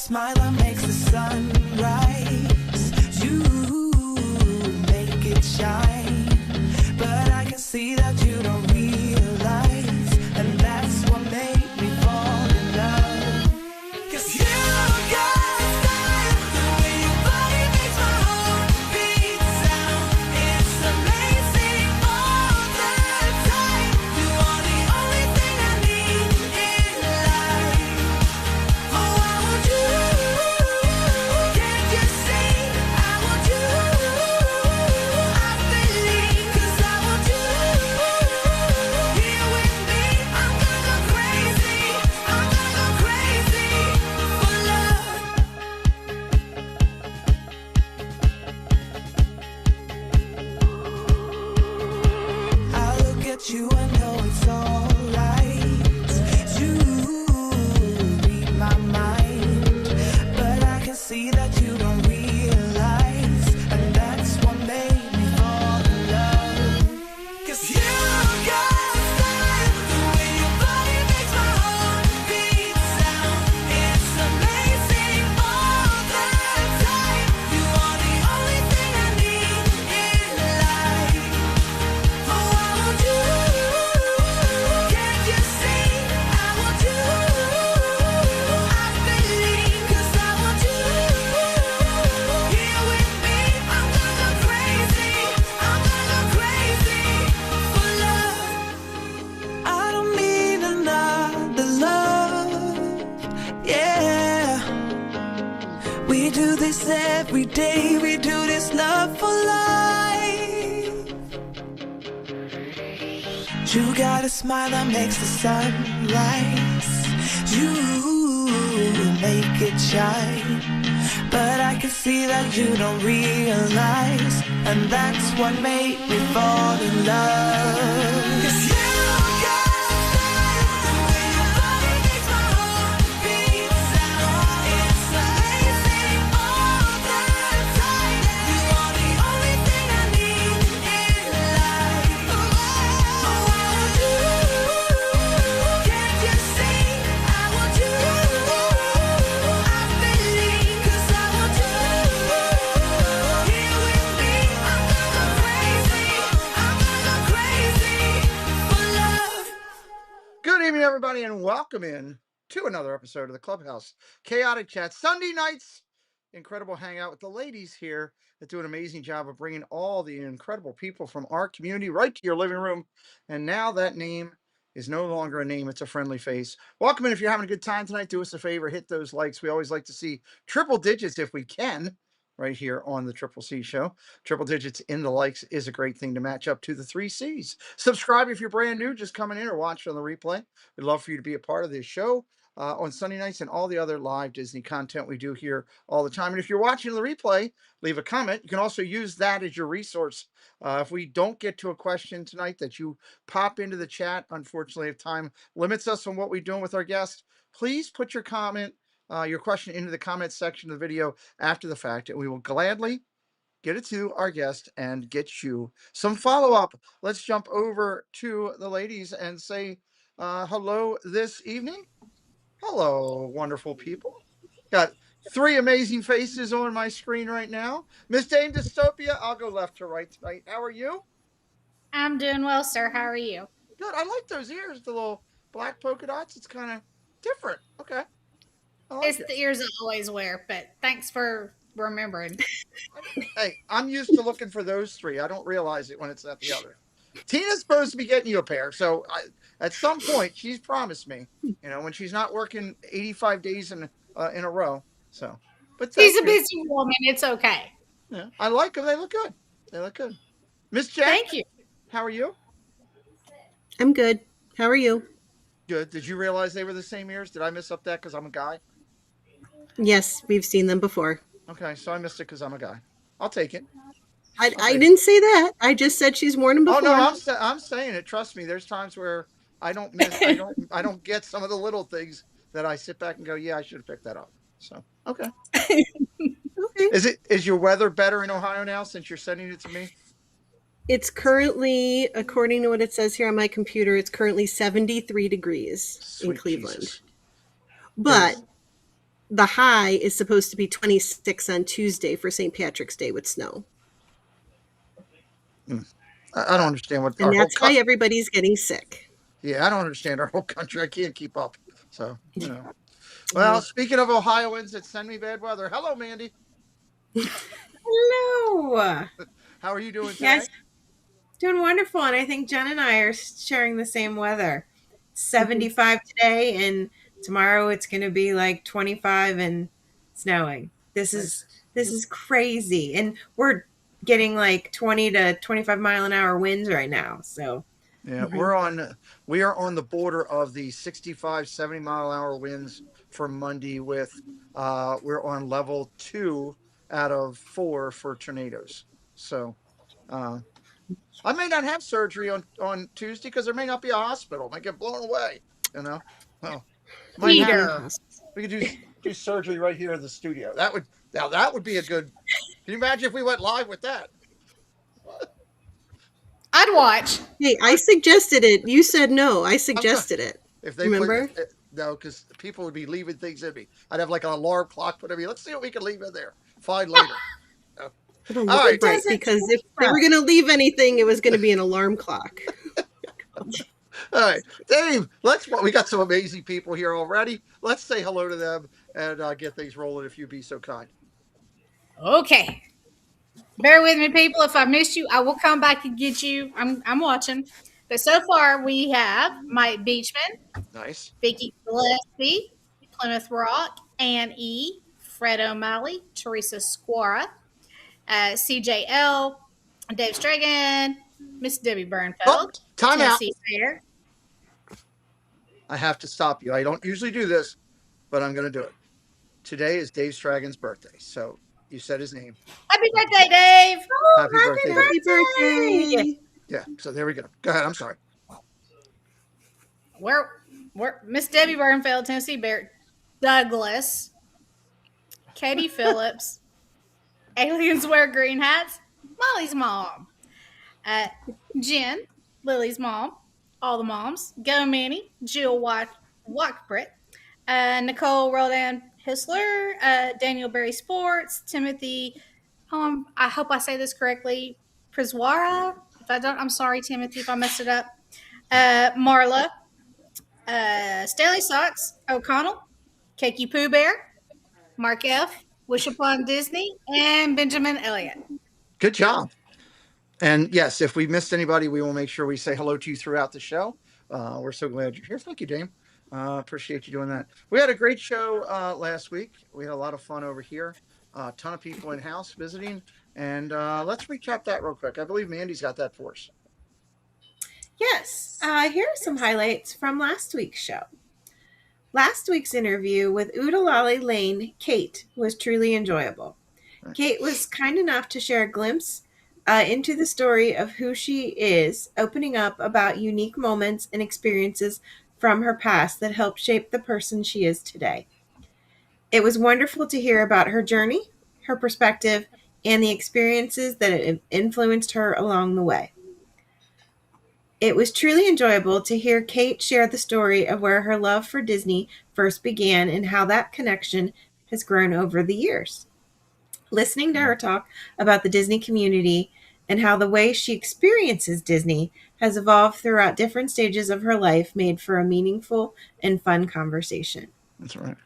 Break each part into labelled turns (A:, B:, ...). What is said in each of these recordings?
A: smile that makes the sun rise. You make it shine, but I can see that you don't realize, and that's what made me fall in love. 'Cause you got style, the way your body makes my heart beat sound. It's amazing all the time. You are the only thing I need in life. Oh, I want you. Can't you see? I want you. I believe, 'cause I want you. Here with me, I'm gonna go crazy. I'm gonna go crazy for love. I look at you and know it's alright. You read my mind, but I can see that you don't realize, and that's what made me fall in love. 'Cause you got style, the way your body makes my heart beat sound. It's amazing all the time. You are the only thing I need in life. Oh, I want you. Can't you see? I want you. I believe, 'cause I want you. Here with me, I'm gonna go crazy. I'm gonna go crazy for love. I don't need another love. Yeah. We do this every day. We do this love for life. You got a smile that makes the sun rise. You make it shine, but I can see that you don't realize, and that's what made me fall in love. 'Cause you got style, the way your body makes my heart beat sound. It's amazing all the time. You are the only thing I need in life. Oh, I want you. Can't you see? I want you. I believe, 'cause I want you. Here with me, I'm gonna go crazy. I'm gonna go crazy for love.
B: Good evening, everybody, and welcome in to another episode of the Clubhouse Chaotic Chat. Sunday nights, incredible hangout with the ladies here that do an amazing job of bringing all the incredible people from our community right to your living room. And now that name is no longer a name, it's a friendly face. Welcome in. If you're having a good time tonight, do us a favor, hit those likes. We always like to see triple digits if we can, right here on the Triple C Show. Triple digits in the likes is a great thing to match up to the 3 C's. Subscribe if you're brand new, just coming in or watching on the replay. We'd love for you to be a part of this show on Sunday nights and all the other live Disney content we do here all the time. And if you're watching the replay, leave a comment. You can also use that as your resource. If we don't get to a question tonight, that you pop into the chat. Unfortunately, if time limits us on what we're doing with our guests, please put your comment, your question into the comment section of the video after the fact, and we will gladly get it to our guest and get you some follow-up. Let's jump over to the ladies and say hello this evening. Hello, wonderful people. Got 3 amazing faces on my screen right now. Miss Dame Dystopia, I'll go left to right tonight. How are you?
C: I'm doing well, sir. How are you?
B: Good. I like those ears, the little black polka dots. It's kind of different. Okay. I like
C: It's
B: it.
C: the ears I always wear, but thanks for remembering.
B: Hey, I'm used to looking for those 3. I don't realize it when it's not the other. Tina's supposed to be getting you a pair, so at some point she's promised me, when she's not working 85 days in a row. So, but
C: She's
B: thank
C: a
B: you.
C: busy woman. It's okay.
B: Yeah, I like them. They look good. They look good. Miss Jack,
C: Thank you.
B: how are you?
D: I'm good. How are you?
B: Good. Did you realize they were the same ears? Did I miss up that because I'm a guy?
D: Yes, we've seen them before.
B: Okay, so I missed it because I'm a guy. I'll take it.
D: I didn't say that. I just said she's worn them
B: Oh
D: before.
B: no, I'm saying it. Trust me. There's times where I don't miss. I don't get some of the little things that I sit back and go, yeah, I should have picked that up. So okay.
D: Okay.
B: Is your weather better in Ohio now since you're sending it to me?
D: It's currently, according to what it says here on my computer, it's currently 73 degrees
B: Sweet
D: in Cleveland.
B: Jesus.
D: But the high is supposed to be 26 on Tuesday for St. Patrick's Day with snow.
B: I don't understand what
D: And
B: our whole
D: that's why everybody's getting sick.
B: Yeah, I don't understand our whole country. I can't keep up. So, you know. Well, speaking of Ohioans that send me bad weather, hello, Mandy.
E: Hello.
B: How are you doing today?
E: Yes, doing wonderful. And I think Jen and I are sharing the same weather. 75 today, and tomorrow it's going to be like 25 and snowing. This is crazy. And we're getting like 20 to 25 mile an hour winds right now. So
B: yeah, we are on the border of the 65, 70 mile an hour winds for Monday with we're on level 2 out of 4 for tornadoes. So I may not have surgery on Tuesday because there may not be a hospital. I might get blown away, you know. Well, might
C: Peter.
B: we could do surgery right here in the studio. That would be a good. Can you imagine if we went live with that?
C: I'd watch.
D: Hey, I suggested it. You said no. I suggested it.
B: If they
D: remember?
B: No, because people would be leaving things in me. I'd have like an alarm clock put in me. Let's see what we can leave in there. Find later.
D: All right, because if they were going to leave anything, it was going to be an alarm clock.
B: All right, Dave. We got some amazing people here already. Let's say hello to them and get things rolling. If you'd be so kind.
C: Okay. Bear with me, people. If I missed you, I will come back and get you. I'm watching. But so far, we have Mike Beachman,
B: Nice.
C: Vicky Gillespie, Plymouth Rock, Ann E., Fred O'Malley, Teresa Squara, CJL, Dave Stragan, Miss Debbie Bernfeld,
B: Time
C: Tennessee
B: out.
C: Fair.
B: I have to stop you. I don't usually do this, but I'm going to do it. Today is Dave Stragan's birthday, so you said his name.
C: Happy birthday, Dave!
B: Oh, happy
D: birthday!
B: Yeah, so there we go. Go ahead. I'm sorry.
C: We're Miss Debbie Bernfeld, Tennessee Bear, Douglas, Katie Phillips, Aliens Wear Green Hats, Molly's mom, Jen, Lily's mom, all the moms, Go Manny, Jill Wackbritt, Nicole Roldan Hissler, Daniel Berry Sports, Timothy, I hope I say this correctly, Priswara. If I don't, I'm sorry, Timothy, if I messed it up. Marla, Stanley Socks, O'Connell, Cakey Pooh Bear, Mark F., Wish Upon Disney, and Benjamin Elliott.
B: Good job. And yes, if we missed anybody, we will make sure we say hello to you throughout the show. We're so glad you're here. Thank you, Dame. Appreciate you doing that. We had a great show last week. We had a lot of fun over here. A ton of people in house visiting. And let's recap that real quick. I believe Mandy's got that for us.
E: yes, here are some highlights from last week's show. Last week's interview with Oodalali Lane, Kate, was truly enjoyable. Kate was kind enough to share a glimpse into the story of who she is, opening up about unique moments and experiences from her past that helped shape the person she is today. It was wonderful to hear about her journey, her perspective, and the experiences that influenced her along the way. It was truly enjoyable to hear Kate share the story of where her love for Disney first began and how that connection has grown over the years. Listening to her talk about the Disney community and how the way she experiences Disney has evolved throughout different stages of her life made for a meaningful and fun conversation.
B: That's right.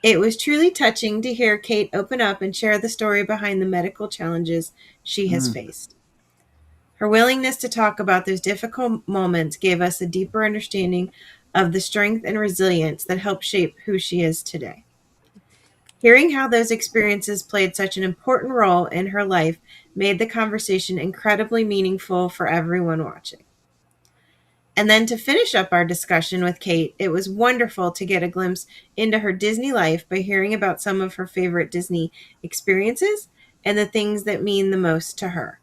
E: It was truly touching to hear Kate open up and share the story behind the medical challenges she has faced. Her willingness to talk about those difficult moments gave us a deeper understanding of the strength and resilience that helped shape who she is today. Hearing how those experiences played such an important role in her life made the conversation incredibly meaningful for everyone watching. And then to finish up our discussion with Kate, it was wonderful to get a glimpse into her Disney life by hearing about some of her favorite Disney experiences and the things that mean the most to her.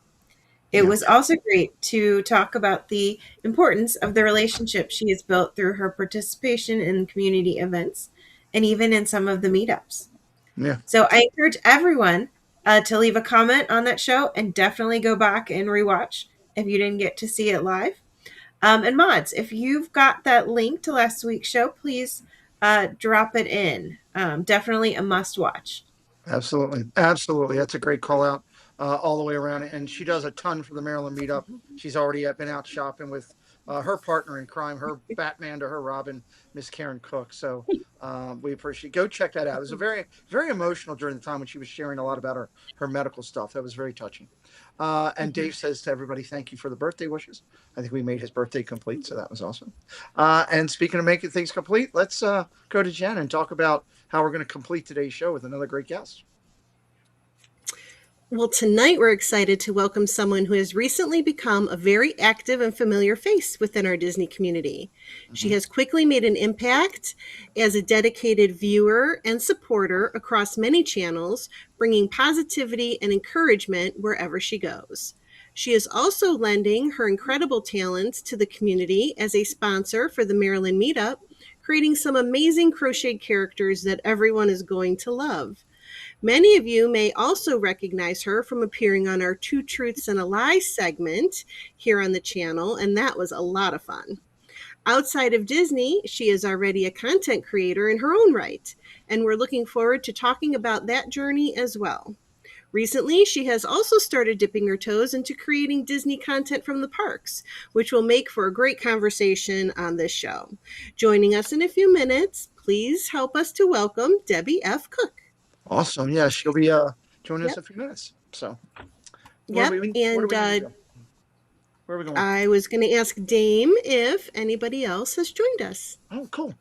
E: It was also great to talk about the importance of the relationship she has built through her participation in community events and even in some of the meetups.
B: Yeah.
E: So I encourage everyone to leave a comment on that show and definitely go back and rewatch if you didn't get to see it live. And mods, if you've got that link to last week's show, please drop it in. Definitely a must watch.
B: Absolutely. Absolutely. That's a great call out all the way around. And she does a ton for the Maryland meetup. She's already been out shopping with her partner in crime, her Batman to her Robin, Miss Karen Cook. So we appreciate Go check that out. It was a very, very emotional during the time when she was sharing a lot about her medical stuff. That was very touching. And Dave says to everybody, thank you for the birthday wishes. I think we made his birthday complete. So that was awesome. And speaking of making things complete, let's go to Jen and talk about how we're going to complete today's show with another great guest.
D: Well, tonight we're excited to welcome someone who has recently become a very active and familiar face within our Disney community. She has quickly made an impact as a dedicated viewer and supporter across many channels, bringing positivity and encouragement wherever she goes. She is also lending her incredible talents to the community as a sponsor for the Maryland Meetup, creating some amazing crocheted characters that everyone is going to love. Many of you may also recognize her from appearing on our Two Truths and a Lie segment here on the channel, and that was a lot of fun. Outside of Disney, she is already a content creator in her own right, and we're looking forward to talking about that journey as well. Recently, she has also started dipping her toes into creating Disney content from the parks, which will make for a great conversation on this show. Joining us in a few minutes, please help us to welcome Debbie F. Cook.
B: Awesome. Yeah, she'll be joining us in a few minutes. So,
D: where are we going? I was going to ask Dame if anybody else has joined us.
B: Oh, cool.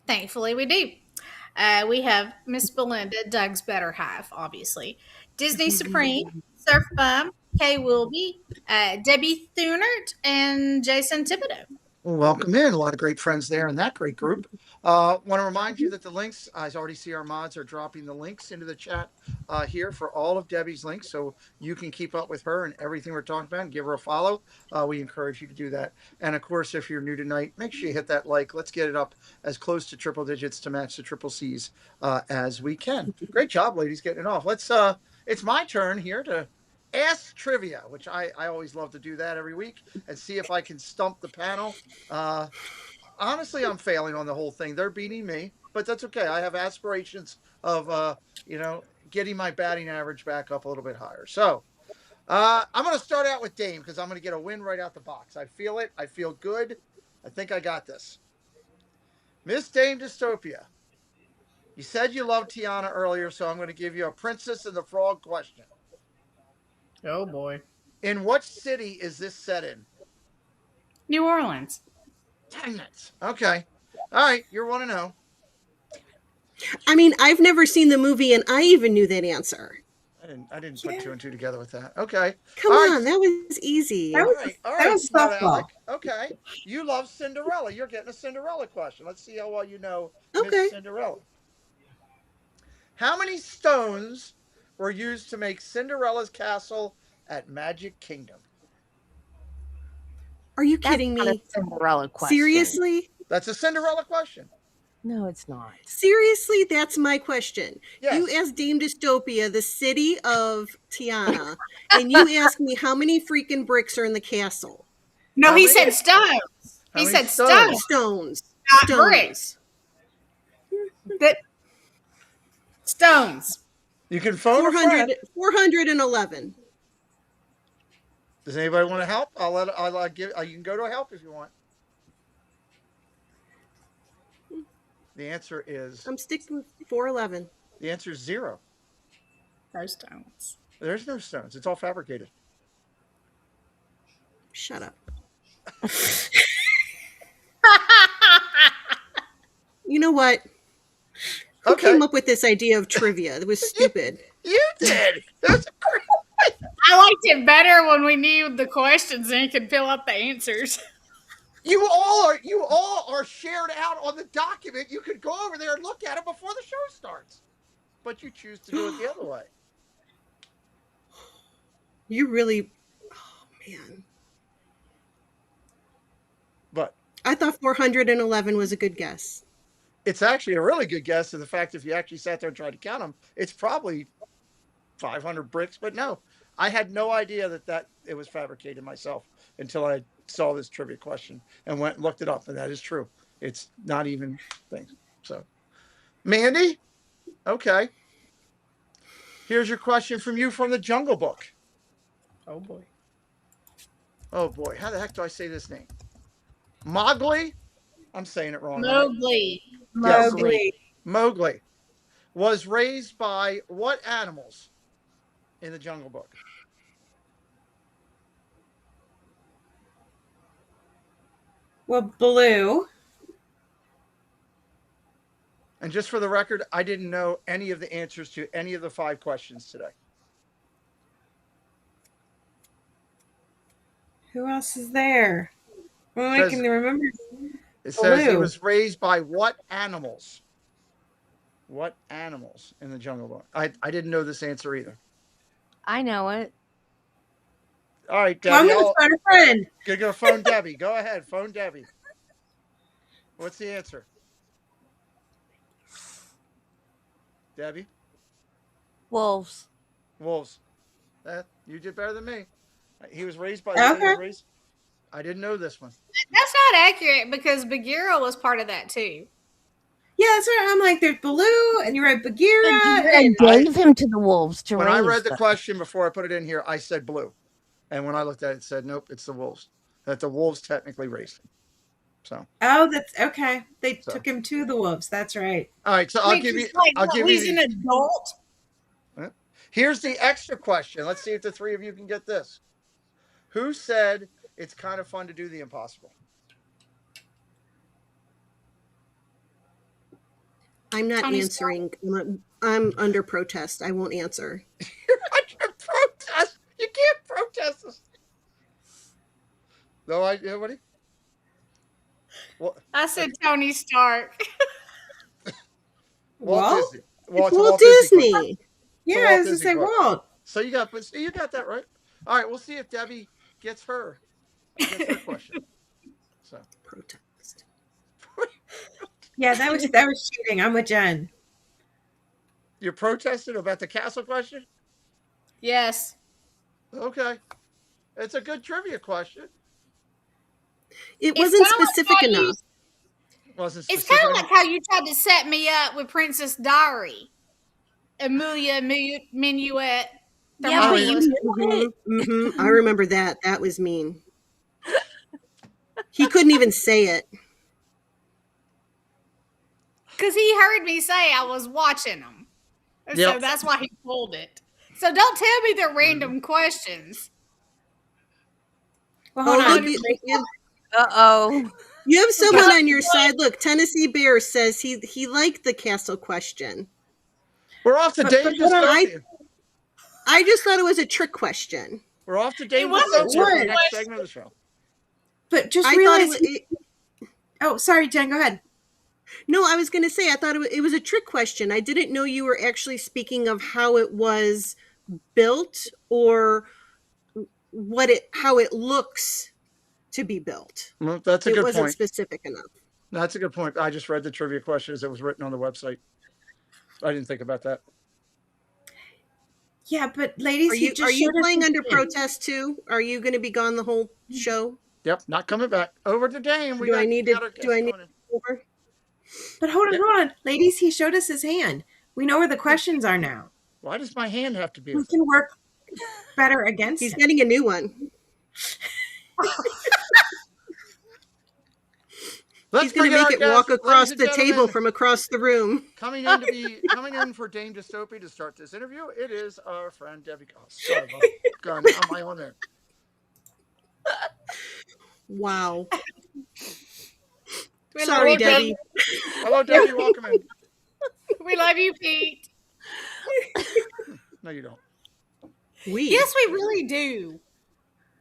C: Thankfully, we do. We have Miss Belinda, Doug's better half, obviously. Disney Supreme, Surf Bum, Kay Wilby, Debbie Thunert, and Jason Thibodeau.
B: Well, welcome in. A lot of great friends there in that great group. Want to remind you that the links, I already see our mods are dropping the links into the chat here for all of Debbie's links, so you can keep up with her and everything we're talking about and give her a follow. We encourage you to do that. And of course, if you're new tonight, make sure you hit that like. Let's get it up as close to triple digits to match the triple C's as we can. Great job, ladies, getting it off. Let's. It's my turn here to Ask Trivia, which I always love to do that every week and see if I can stump the panel. Honestly, I'm failing on the whole thing. They're beating me, but that's okay. I have aspirations of, getting my batting average back up a little bit higher. So I'm going to start out with Dame because I'm going to get a win right out the box. I feel it. I feel good. I think I got this. Miss Dame Dystopia, you said you loved Tiana earlier, so I'm going to give you a Princess and the Frog question.
C: Oh, boy.
B: In what city is this set in?
C: New Orleans.
B: Dang it. Okay. All right. You're 1-0.
D: I mean, I've never seen the movie, and I even knew that answer.
B: I didn't put two and two together with that. Okay.
D: Come on. That was easy.
B: All right. Smart Alec. Okay. You love Cinderella. You're getting a Cinderella question. Let's see how well you know Miss Cinderella. How many stones were used to make Cinderella's castle at Magic Kingdom?
D: Are you kidding me?
F: That's not a Cinderella question.
D: Seriously?
B: That's a Cinderella question.
F: No, it's not.
D: Seriously, that's my question.
B: Yes.
D: You asked Dame Dystopia, the city of Tiana, and you asked me how many freaking bricks are in the castle.
C: No, he said stones. He said stones.
D: Stones.
C: Not bricks. Stones.
B: You can phone
D: 411.
B: Does anybody want to help? I'll give. You can go to help if you want. The answer is.
D: I'm sticking with 411.
B: The answer is 0.
C: No stones.
B: There's no stones. It's all fabricated.
D: Shut up. You know what? Who came up with this idea of trivia? It was stupid.
B: You did. That's great.
C: I liked it better when we knew the questions and could fill out the answers.
B: You all are shared out on the document. You could go over there and look at it before the show starts. But you choose to do it the other way.
D: You really, man.
B: But
D: I thought 411 was a good guess.
B: It's actually a really good guess. And the fact, if you actually sat there and tried to count them, it's probably 500 bricks. But no, I had no idea that it was fabricated myself until I saw this trivia question and went and looked it up. And that is true. It's not even things. So Mandy? Okay. Here's your question from you from the Jungle Book.
C: Oh boy.
B: Oh boy, how the heck do I say this name? Mowgli? I'm saying it wrong, right?
C: Mowgli.
B: Yes.
E: Mowgli.
B: Mowgli was raised by what animals in the Jungle Book?
E: Well, Blue.
B: And just for the record, I didn't know any of the answers to any of the 5 questions today.
E: Who else is there? Well, I can remember.
B: It says he
E: Blue.
B: was raised by what animals? What animals in the Jungle Book? I didn't know this answer either.
F: I know it.
B: All right,
E: Well, I'm
B: Debbie.
E: going to phone a friend.
B: Gonna go phone Debbie. Go ahead, phone Debbie. What's the answer? Debbie?
F: Wolves.
B: Wolves. You did better than me. He was raised by.
E: Okay.
B: I didn't know this one.
C: That's not accurate because Bagheera was part of that too.
E: Yeah, that's right. I'm like, there's Baloo, and you're right, Bagheera.
F: And gave him to the wolves to
B: When
F: raise
B: I read the
F: them.
B: question before I put it in here, I said Blue. And when I looked at it, it said, nope, it's the wolves. That the wolves technically raised him. So.
E: Oh, that's okay. They took him to the wolves. That's right.
B: All right, so I'll give you.
C: He's an adult.
B: Here's the extra question. Let's see if the 3 of you can get this. Who said it's kind of fun to do the impossible?
D: I'm not answering. I'm under protest. I won't answer.
B: You're under protest. You can't protest this. No, nobody?
C: I said Tony Stark.
B: Walt Disney.
D: It's Walt Disney.
E: Yeah, I was going to say Walt.
B: So you got that right. All right, we'll see if Debbie gets her question. So
D: protest.
E: Yeah, that was cheating. I'm with Jen.
B: You're protesting about the castle question?
C: Yes.
B: Okay. It's a good trivia question.
D: It wasn't specific enough.
C: It's kind of like how you tried to set me up with Princess Diary. Amelia Minuet.
F: Yeah, but
D: I remember that. That was mean. He couldn't even say it.
C: Because he heard me say I was watching them.
B: Yep.
C: So that's why he pulled it. So don't tell me they're random questions.
E: Well, hold on.
F: Uh-oh.
D: You have someone on your side. Look, Tennessee Bear says he liked the castle question.
B: We're off to Dame Dystopian.
D: I just thought it was a trick question.
B: We're off to Dame Dystopian for the next segment of the show.
E: But just realize... Oh, sorry, Jen, go ahead.
D: No, I was going to say, I thought it was a trick question. I didn't know you were actually speaking of how it was built or how it looks to be built.
B: Well, that's a good point.
D: It wasn't specific enough.
B: That's a good point. I just read the trivia question as it was written on the website. I didn't think about that.
E: Yeah, but ladies,
D: are you playing under protest too? Are you going to be gone the whole show?
B: Yep, not coming back. Over to Dame.
D: Do I need to over?
E: But hold on. Ladies, he showed us his hand. We know where the questions are now.
B: Why does my hand have to be?
E: We can work better against
D: He's getting a new one. He's going to make it walk across the table from across the room.
B: Coming in for Dame Dystopia to start this interview, it is our friend Debbie. Oh, sorry about gun on my own there.
D: Wow. Sorry, Debbie.
B: Hello, Debbie. Welcome in.
C: We love you, Pete.
B: No, you don't.
C: Yes, we really do.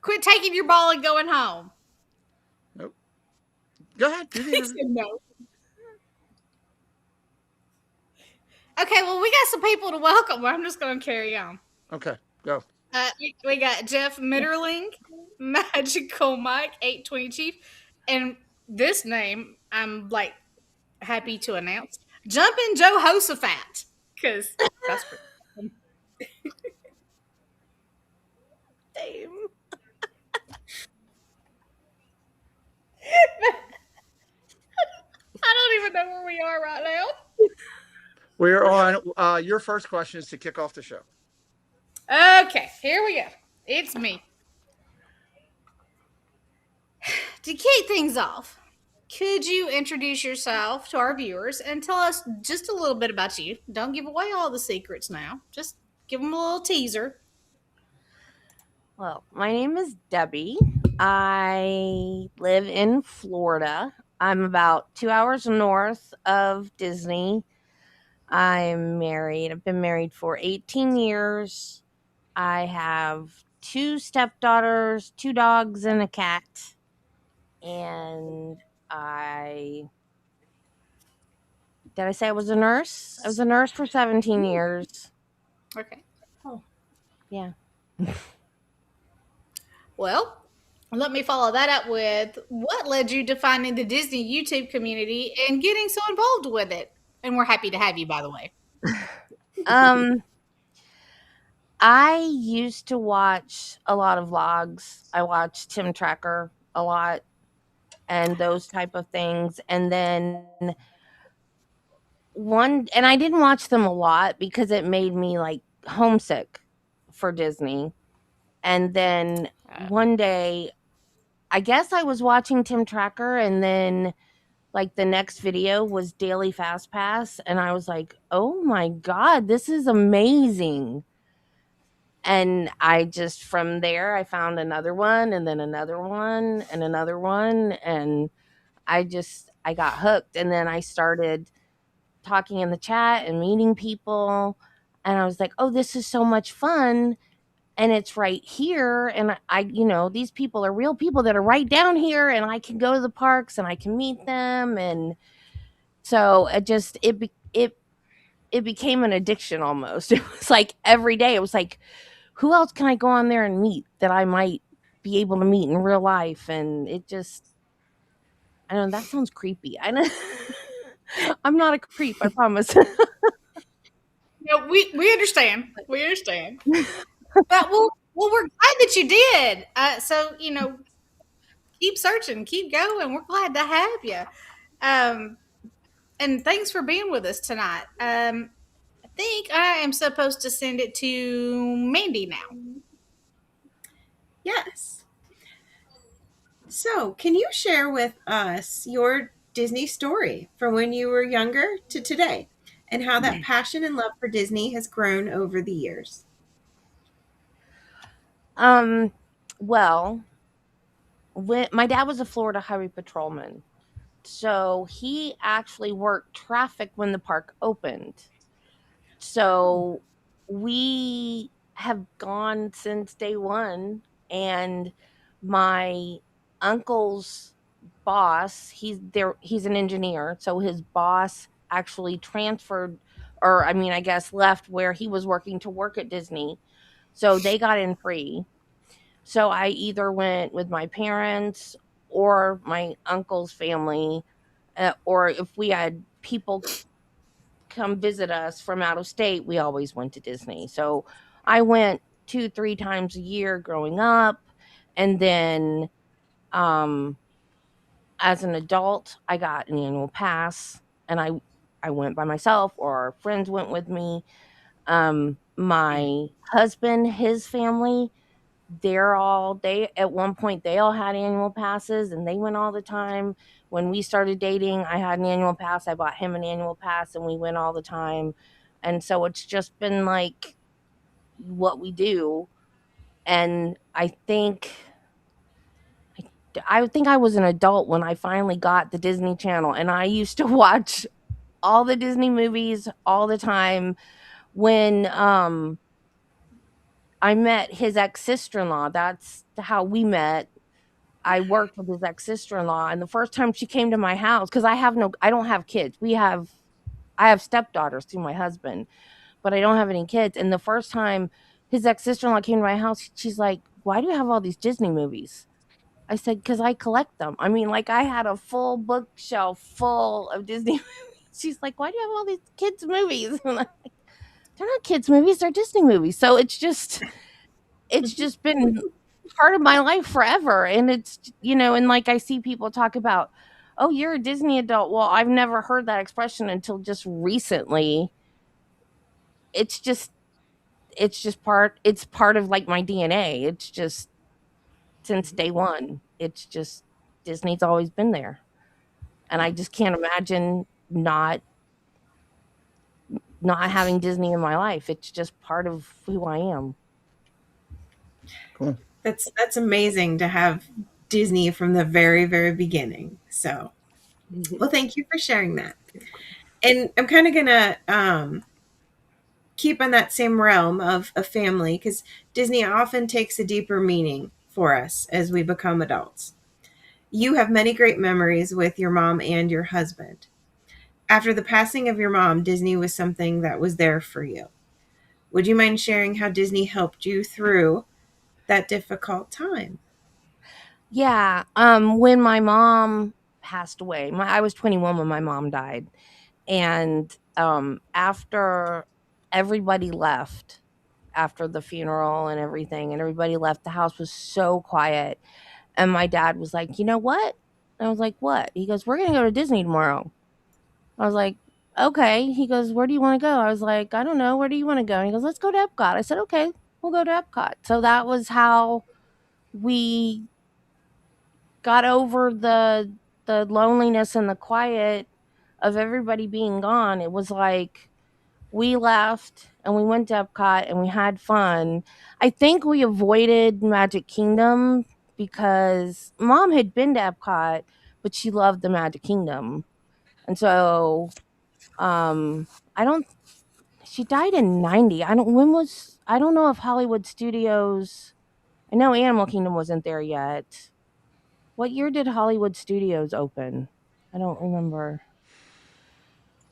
C: Quit taking your ball and going home.
B: Nope. Go ahead. Do the interview.
C: No. Okay, well, we got some people to welcome. I'm just going to carry on.
B: Okay, go.
C: We got Jeff Mitterling, Magical Mike, 820 Chief, and this name I'm like happy to announce, Jumpin' Joe Hosafat, because that's pretty. Damn. I don't even know where we are right now.
B: We're on your first question is to kick off the show.
C: Okay, here we go. It's me. To kick things off, could you introduce yourself to our viewers and tell us just a little bit about you? Don't give away all the secrets now. Just give them a little teaser.
F: Well, my name is Debbie. I live in Florida. I'm about 2 hours north of Dizney. I'm married. I've been married for 18 years. I have 2 stepdaughters, 2 dogs, and a cat. And did I say I was a nurse? I was a nurse for 17 years.
C: Okay.
F: Yeah.
C: Well, let me follow that up with what led you to finding the Disney YouTube community and getting so involved with it? And we're happy to have you, by the way.
F: I used to watch a lot of vlogs. I watched Tim Tracker a lot and those type of things. And then and I didn't watch them a lot because it made me like homesick for Disney. And then one day, I guess I was watching Tim Tracker, and then like the next video was Daily Fast Pass, and I was like, "Oh my god, this is amazing." And I just from there I found another one and then another one and another one, and I got hooked, and then I started talking in the chat and meeting people, and I was like, "Oh, this is so much fun." And it's right here, and these people are real people that are right down here, and I can go to the parks and I can meet them. And so it became an addiction almost. It was like every day it was like, who else can I go on there and meet that I might be able to meet in real life? And it just, I don't know, that sounds creepy. I know. I'm not a creep, I promise.
C: No, we understand. We understand. But well, we're glad that you did. So keep searching, keep going. We're glad to have you. And thanks for being with us tonight. I think I am supposed to send it to Mandy now.
E: Yes. So, can you share with us your Disney story from when you were younger to today, and how that passion and love for Disney has grown over the years?
F: Well, when my dad was a Florida highway patrolman, so he actually worked traffic when the park opened. So we have gone since day one, and my uncle's boss, he's an engineer, so his boss actually transferred, or I mean, I guess left where he was working to work at Disney. So they got in free. So I either went with my parents or my uncle's family, or if we had people come visit us from out of state, we always went to Disney. So I went 2-3 times a year growing up. And then as an adult, I got an annual pass, and I went by myself, or friends went with me. My husband, his family, they at one point they all had annual passes, and they went all the time. When we started dating, I had an annual pass. I bought him an annual pass, and we went all the time. And so it's just been like what we do. And I think I was an adult when I finally got the Disney Channel, and I used to watch all the Disney movies all the time. When I met his ex-sister-in-law, that's how we met. I worked with his ex-sister-in-law, and the first time she came to my house, because I don't have kids. I have stepdaughters through my husband, but I don't have any kids. And the first time his ex-sister-in-law came to my house, she's like, "Why do you have all these Disney movies?" I said, "'Cause I collect them." I mean, like, I had a full bookshelf full of Disney movies. She's like, "Why do you have all these kids movies?" And I'm like, "They're not kids movies, they're Disney movies." So it's just been part of my life forever. And it's, and like I see people talk about, "Oh, you're a Disney adult." Well, I've never heard that expression until just recently. it's just it's part of like my DNA. It's just since day one. It's just Disney's always been there. And I just can't imagine not having Disney in my life. It's just part of who I am.
B: Cool.
E: That's amazing to have Disney from the very, very beginning. So, well, thank you for sharing that. And I'm kind of gonna keep on that same realm of a family, because Disney often takes a deeper meaning for us as we become adults. You have many great memories with your mom and your husband. After the passing of your mom, Disney was something that was there for you. Would you mind sharing how Disney helped you through that difficult time?
F: Yeah, when my mom passed away, I was 21 when my mom died, and after everybody left, after the funeral and everything, and everybody left, the house was so quiet, and my dad was like, "You know what?" I was like, "What?" He goes, "We're gonna go to Disney tomorrow." I was like, "Okay." He goes, "Where do you want to go?" I was like, "I don't know. Where do you want to go?" And he goes, "Let's go to Epcot." I said, "Okay, we'll go to Epcot." So that was how we got over the loneliness and the quiet of everybody being gone. It was like we left and we went to Epcot and we had fun. I think we avoided Magic Kingdom because mom had been to Epcot, but she loved the Magic Kingdom. And so I don't she died in 90. I don't know if Hollywood Studios, I know Animal Kingdom wasn't there yet. What year did Hollywood Studios open? I don't remember.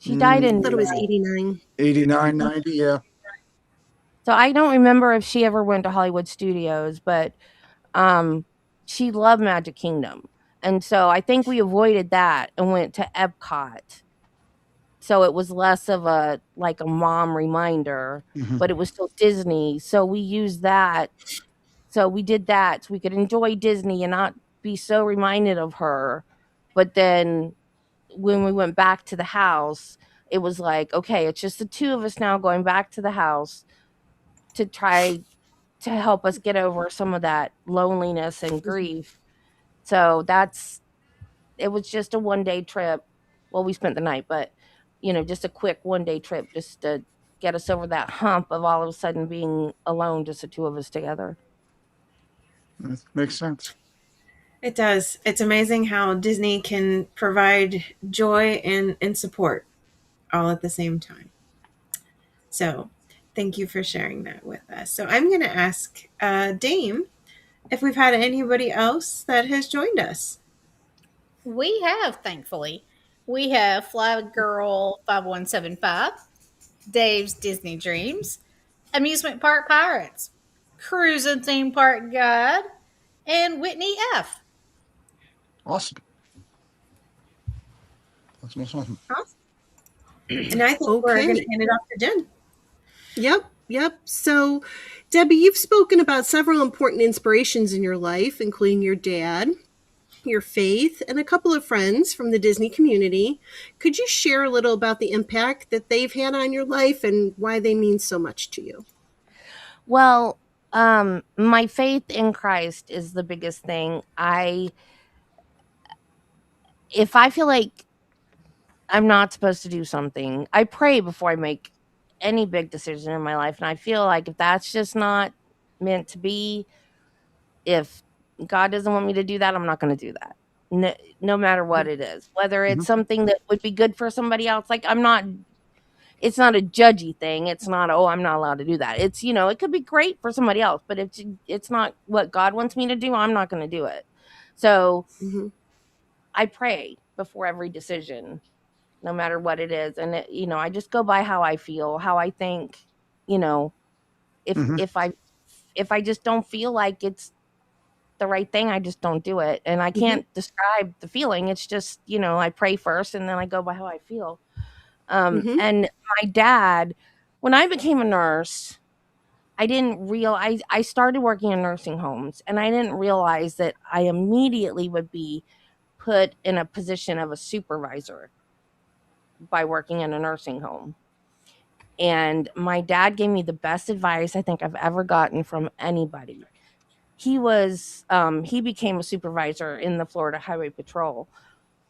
F: She died
D: I
F: in
D: thought it was 89.
B: 89, 90, yeah.
F: So I don't remember if she ever went to Hollywood Studios, but um she loved Magic Kingdom. And so I think we avoided that and went to Epcot. So it was less of a like a mom reminder,
B: Mhm.
F: but it was still Disney. So we used that. So we did that so we could enjoy Disney and not be so reminded of her. But then when we went back to the house, it was like, okay, it's just the two of us now going back to the house to try to help us get over some of that loneliness and grief. So it was just a 1 day trip. Well, we spent the night, but just a quick 1 day trip just to get us over that hump of all of a sudden being alone, just the two of us together.
B: That makes sense.
E: It does. It's amazing how Disney can provide joy and support all at the same time. So, thank you for sharing that with us. So, I'm going to ask Dame if we've had anybody else that has joined us.
C: We have, thankfully. We have Fly Girl 5175, Dave's Disney Dreams, Amusement Park Pirates, Cruise and Theme Park Guide, and Whitney F.
B: Awesome. That's awesome.
E: Awesome. And I think we're
D: Okay.
E: going to hand it off to Jen.
D: Yep. So, Debbie, you've spoken about several important inspirations in your life, including your dad, your faith, and a couple of friends from the Disney community. Could you share a little about the impact that they've had on your life and why they mean so much to you?
F: Well, my faith in Christ is the biggest thing. If I feel like I'm not supposed to do something, I pray before I make any big decision in my life. And I feel like if that's just not meant to be, if God doesn't want me to do that, I'm not going to do that. No matter what it is, whether it's
B: Mhm.
F: something that would be good for somebody else. Like it's not a judgy thing. It's not, oh, I'm not allowed to do that. It's, it could be great for somebody else, but if it's not what God wants me to do, I'm not going to do it. So
D: Mm-hmm.
F: I pray before every decision, no matter what it is. And I just go by how I feel, how I think, you know, if
B: Mhm.
F: if I if I just don't feel like it's the right thing, I just don't do it. And I can't describe the feeling. It's just, I pray first and then I go by how I feel.
D: Mm-hmm.
F: And my dad, when I became a nurse, I didn't realize I started working in nursing homes and I didn't realize that I immediately would be put in a position of a supervisor by working in a nursing home. And my dad gave me the best advice I think I've ever gotten from anybody. He became a supervisor in the Florida Highway Patrol,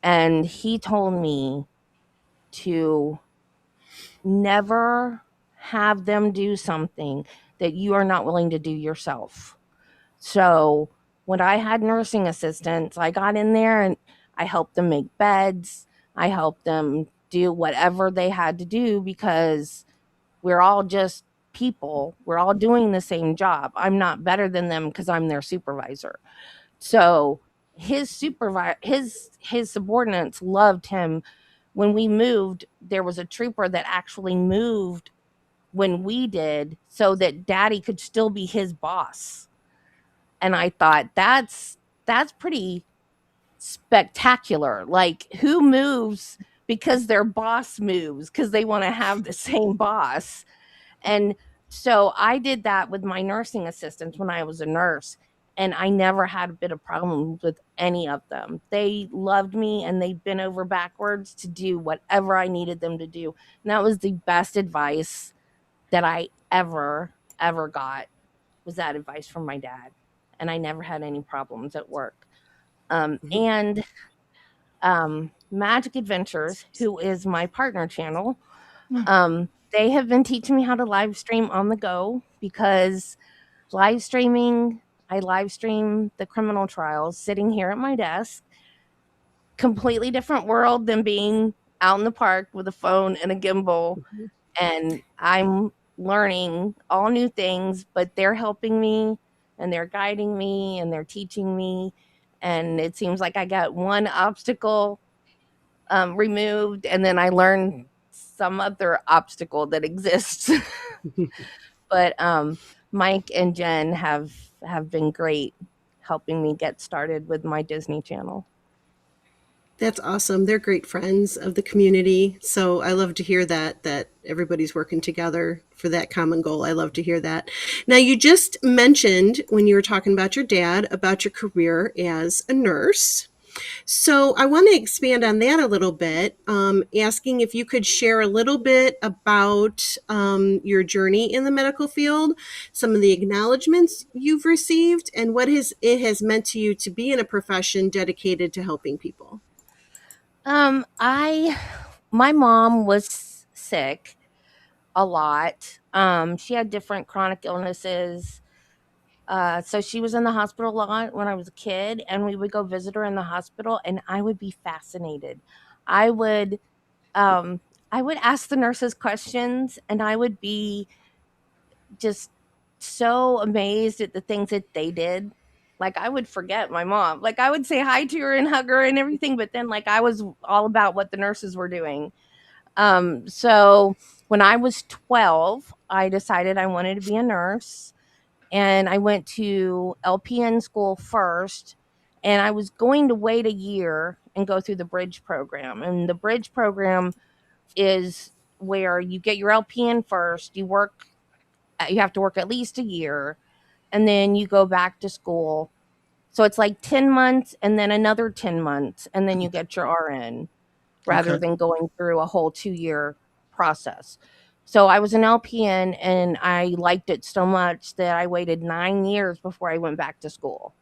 F: and he told me to never have them do something that you are not willing to do yourself. So when I had nursing assistants, I got in there and I helped them make beds. I helped them do whatever they had to do because we're all just people. We're all doing the same job. I'm not better than them because I'm their supervisor. So his subordinates loved him. When we moved, there was a trooper that actually moved when we did so that daddy could still be his boss. And I thought that's pretty spectacular. Like, who moves because their boss moves because they want to have the same boss? And so I did that with my nursing assistants when I was a nurse, and I never had a bit of problems with any of them. They loved me and they bent over backwards to do whatever I needed them to do. And that was the best advice that I ever got, was that advice from my dad. And I never had any problems at work. And Magic Adventures, who is my partner channel, they have been teaching me how to live stream on the go because I live stream the criminal trials sitting here at my desk. Completely different world than being out in the park with a phone and a gimbal. And I'm learning all new things, but they're helping me and they're guiding me and they're teaching me. And it seems like I got one obstacle removed, and then I learn some other obstacle that exists. But Mike and Jen have been great helping me get started with my Disney channel.
D: That's awesome. They're great friends of the community. So I love to hear that everybody's working together for that common goal. I love to hear that. Now, you just mentioned when you were talking about your dad, about your career as a nurse. So I want to expand on that a little bit, asking if you could share a little bit about your journey in the medical field, some of the acknowledgments you've received, and what it has meant to you to be in a profession dedicated to helping people.
F: My mom was sick a lot. She had different chronic illnesses. So she was in the hospital a lot when I was a kid, and we would go visit her in the hospital, and I would be fascinated. I would um, I would ask the nurses questions, and I would be just so amazed at the things that they did. Like, I would forget my mom. Like, I would say hi to her and hug her and everything, but then like I was all about what the nurses were doing. So when I was 12, I decided I wanted to be a nurse, and I went to LPN school first, and I was going to wait a year and go through the bridge program. And the bridge program is where you get your LPN first, you have to work at least a year, and then you go back to school. So it's like 10 months and then another 10 months, and then you get your RN, rather than going through a whole 2-year process. So I was an LPN and I liked it so much that I waited 9 years before I went back to school.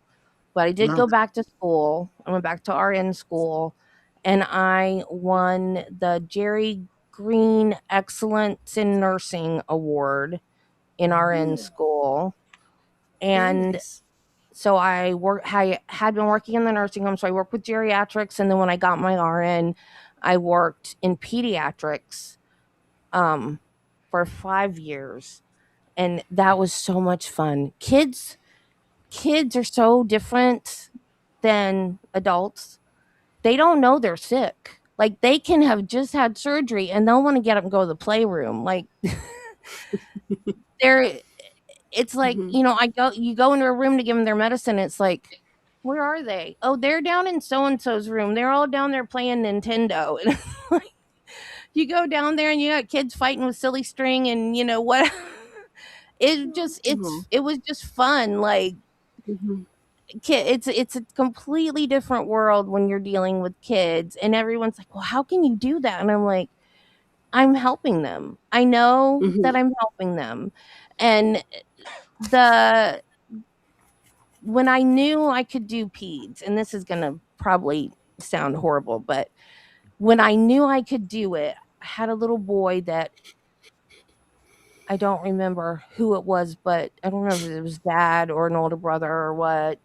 F: But I did go back to school. I went back to RN school, and I won the Jerry Green Excellence in Nursing Award in RN school. And
D: Nice.
F: so I had been working in the nursing home, so I worked with geriatrics, and then when I got my RN, I worked in pediatrics for 5 years, and that was so much fun. Kids are so different than adults. They don't know they're sick. Like, they can have just had surgery and they'll want to get up and go to the playroom. Like, they're it's like, you go into a room to give them their medicine. It's like, where are they? Oh, they're down in so and so's room. They're all down there playing Nintendo. And like, you go down there and you got kids fighting with silly string and what. It was just fun. Like, it's a completely different world when you're dealing with kids, and everyone's like, well, how can you do that? And I'm like, I'm helping them. I know
D: Mhm.
F: that I'm helping them. And the when I knew I could do peds, and this is gonna probably sound horrible, but when I knew I could do it, I had a little boy that I don't remember who it was, but I don't remember if it was dad or an older brother or what.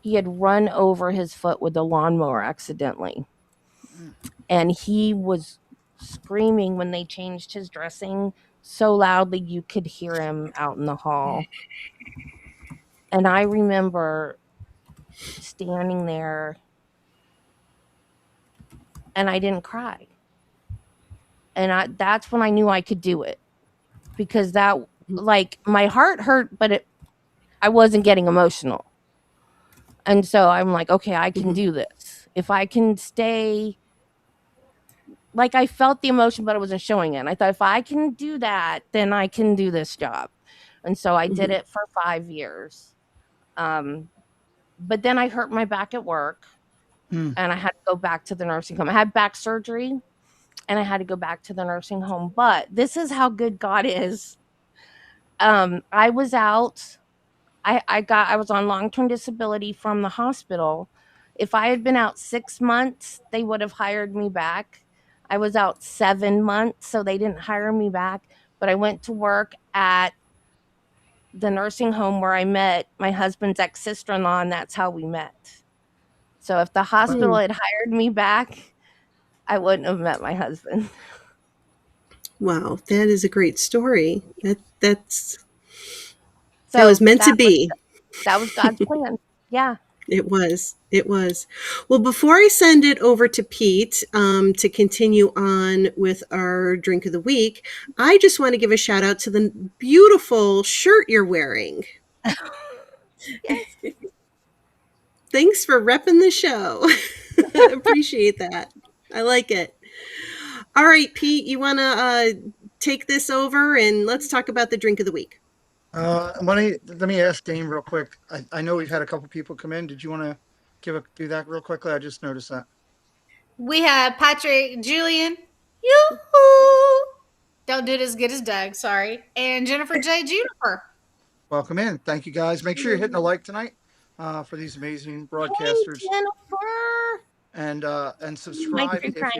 F: He had run over his foot with a lawnmower accidentally.
B: Mm.
F: And he was screaming when they changed his dressing so loudly you could hear him out in the hall. And I remember standing there and I didn't cry. And that's when I knew I could do it because that like my heart hurt, but I wasn't getting emotional. And so I'm like, okay, I can
D: Mhm.
F: do this. If I can stay like I felt the emotion, but I wasn't showing it. And I thought if I can do that, then I can do this job. And so I did
D: Mhm.
F: it for 5 years. Um, but then I hurt my back at work
B: Mm.
F: and I had to go back to the nursing home. I had back surgery and I had to go back to the nursing home. But this is how good God is. I was out. I was on long-term disability from the hospital. If I had been out 6 months, they would have hired me back. I was out 7 months, so they didn't hire me back. But I went to work at the nursing home where I met my husband's ex-sister-in-law, and that's how we met. So if the hospital
D: Mm.
F: had hired me back, I wouldn't have met my husband.
D: Wow, that is a great story. That
F: So
D: was meant to be.
F: that was God's plan. Yeah.
D: It was. It was. Well, before I send it over to Pete to continue on with our drink of the week, I just want to give a shout out to the beautiful shirt you're wearing.
F: Yes.
D: Thanks for repping the show. Appreciate that. I like it. All right, Pete, you want to take this over and let's talk about the drink of the week.
B: Let me ask Dane real quick. I know we've had a couple people come in. Did you want to do that real quickly? I just noticed that.
C: We have Patrick Julian. Yoo-hoo! Don't do it as good as Doug, sorry. And Jennifer J. Juniper.
B: Welcome in. Thank you guys. Make sure you're hitting a like tonight for these amazing
F: Hey,
B: broadcasters.
F: Jennifer.
B: And
F: My
B: subscribe if
F: crying.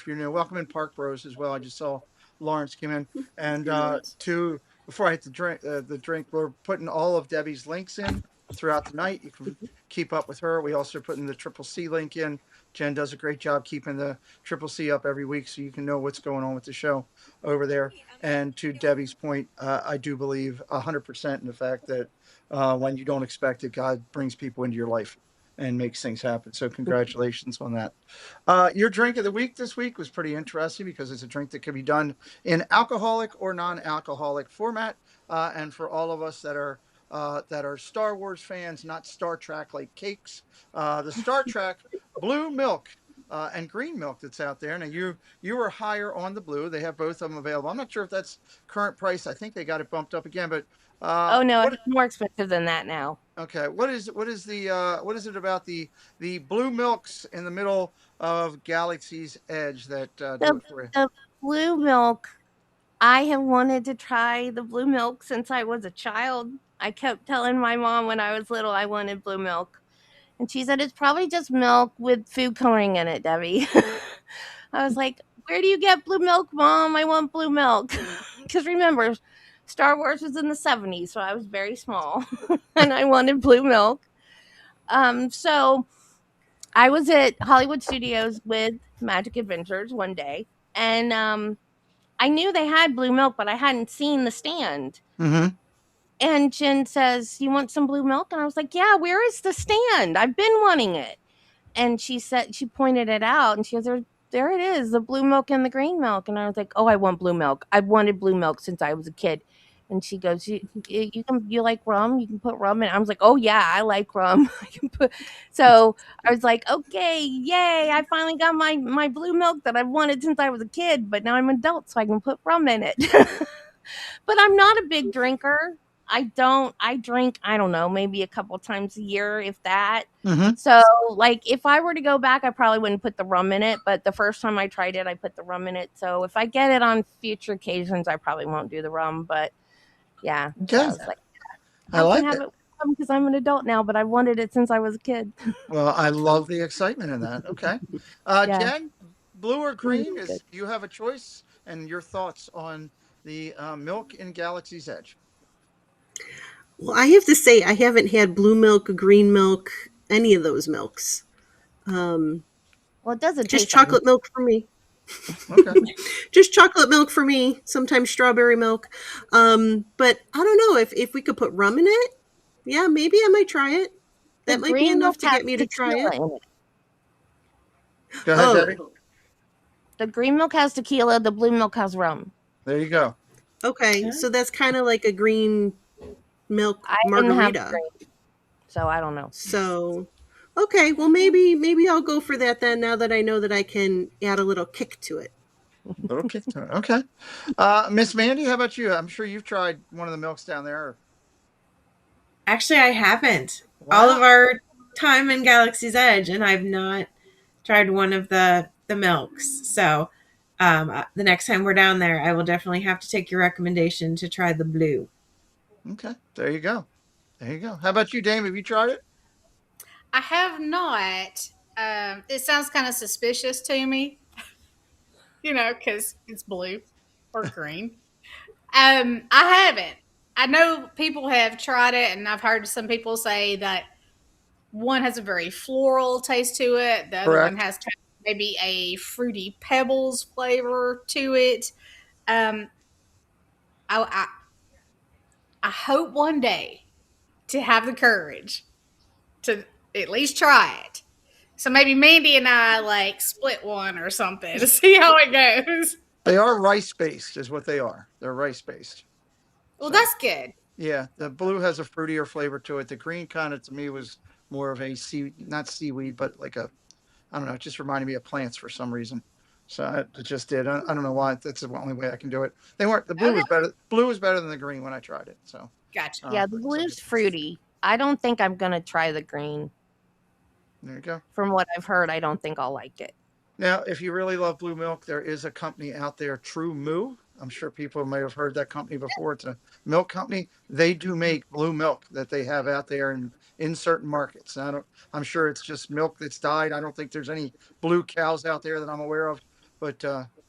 B: you're new. Welcome in Park Bros as well. I just saw Lawrence came in. And
D: Lawrence.
B: to before I hit the drink, we're putting all of Debbie's links in throughout the night. You can keep up with her. We also are putting the Triple C link in. Jen does a great job keeping the Triple C up every week, so you can know what's going on with the show over there. And to Debbie's point, I do believe 100% in the fact that when you don't expect it, God brings people into your life and makes things happen. So congratulations on that. Your drink of the week this week was pretty interesting because it's a drink that can be done in alcoholic or non-alcoholic format. And for all of us that are Star Wars fans, not Star Trek like cakes, the Star Trek blue milk and green milk that's out there. Now you were higher on the blue. They have both of them available. I'm not sure if that's current price. I think they got it bumped up again, but
F: Oh no,
B: what
F: it's more expensive than that now.
B: okay, what is what is it about the blue milks in the middle of Galaxy's Edge that do
F: The
B: it for you?
F: the blue milk. I have wanted to try the blue milk since I was a child. I kept telling my mom when I was little I wanted blue milk. And she said it's probably just milk with food coloring in it, Debbie. I was like, "Where do you get blue milk, Mom? I want blue milk." Because remember, Star Wars was in the 70s, so I was very small and I wanted blue milk. So I was at Hollywood Studios with Magic Adventures one day, and I knew they had blue milk, but I hadn't seen the stand.
B: Mm-hmm.
F: And Jen says, "You want some blue milk?" And I was like, "Yeah, where is the stand? I've been wanting it." And she pointed it out and she goes, there it is, the blue milk and the green milk. And I was like, oh, I want blue milk. I've wanted blue milk since I was a kid. And she goes, you like rum? You can put rum in. I was like, oh yeah, I like rum. I can put. So I was like, okay, yay! I finally got my blue milk that I've wanted since I was a kid, but now I'm an adult, so I can put rum in it. But I'm not a big drinker. I drink, I don't know, maybe a couple times a year, if that.
B: Mm-hmm.
F: So, like, if I were to go back, I probably wouldn't put the rum in it. But the first time I tried it, I put the rum in it. So if I get it on future occasions, I probably won't do the rum. But yeah, so
B: Okay.
F: I was like,
B: I
F: I can
B: like
F: have
B: it.
F: it because I'm an adult now, but I wanted it since I was a kid.
B: Well, I love the excitement in that. Okay.
F: Yeah.
B: Jen, blue or
F: Mm,
B: green
F: good.
B: is you have a choice, and your thoughts on the milk in Galaxy's Edge.
D: Well, I have to say, I haven't had blue milk, green milk, any of those milks.
F: Well, it doesn't
D: Just
F: taste like
D: chocolate milk for me.
B: Okay.
D: Just chocolate milk for me. Sometimes strawberry milk. But I don't know if we could put rum in it. Yeah, maybe I might try it.
F: the
D: That might be
F: green milk
D: enough to
F: has
D: get me to try
F: tequila
D: it.
F: in it.
B: Go ahead,
D: Oh,
B: Debbie.
F: The green milk has tequila. The blue milk has rum.
B: There you go.
D: okay. So that's kind of like a green milk
F: I didn't have
D: margarita.
F: green, so I don't know.
D: So, okay. Well, maybe I'll go for that then. Now that I know that I can add a little kick to it.
B: Little kick to it. Okay. Miss Mandy, how about you? I'm sure you've tried one of the milks down there.
E: Actually, I haven't.
B: Wow.
E: All of our time in Galaxy's Edge, and I've not tried one of the milks. So the next time we're down there, I will definitely have to take your recommendation to try the blue.
B: Okay. There you go. There you go. How about you, Dame? Have you tried it?
C: I have not. It sounds kind of suspicious to me, because it's blue or green. I haven't. I know people have tried it, and I've heard some people say that one has a very floral taste to it. The other one
B: Correct.
C: has kind of maybe a fruity pebbles flavor to it. Um, I I hope one day to have the courage to at least try it. So maybe Mandy and I like split one or something to see how it goes.
B: They are rice based, is what they are. They're rice based.
C: Well,
B: So
C: that's good.
B: yeah, the blue has a fruitier flavor to it. The green kind of to me was more of a not seaweed, but like a, I don't know, it just reminded me of plants for some reason. So it just did. I don't know why. That's the only way I can do it. They weren't. The blue
C: Okay.
B: was better. Blue was better than the green when I tried it. So
C: Gotcha.
F: Yeah, the blue's fruity. I don't think I'm gonna try the green.
B: there you go.
F: From what I've heard, I don't think I'll like it.
B: Now, if you really love blue milk, there is a company out there, True Moo. I'm sure people may have heard that company before. It's a milk company. They do make blue milk that they have out there in certain markets. I'm sure it's just milk that's dyed. I don't think there's any blue cows out there that I'm aware of, but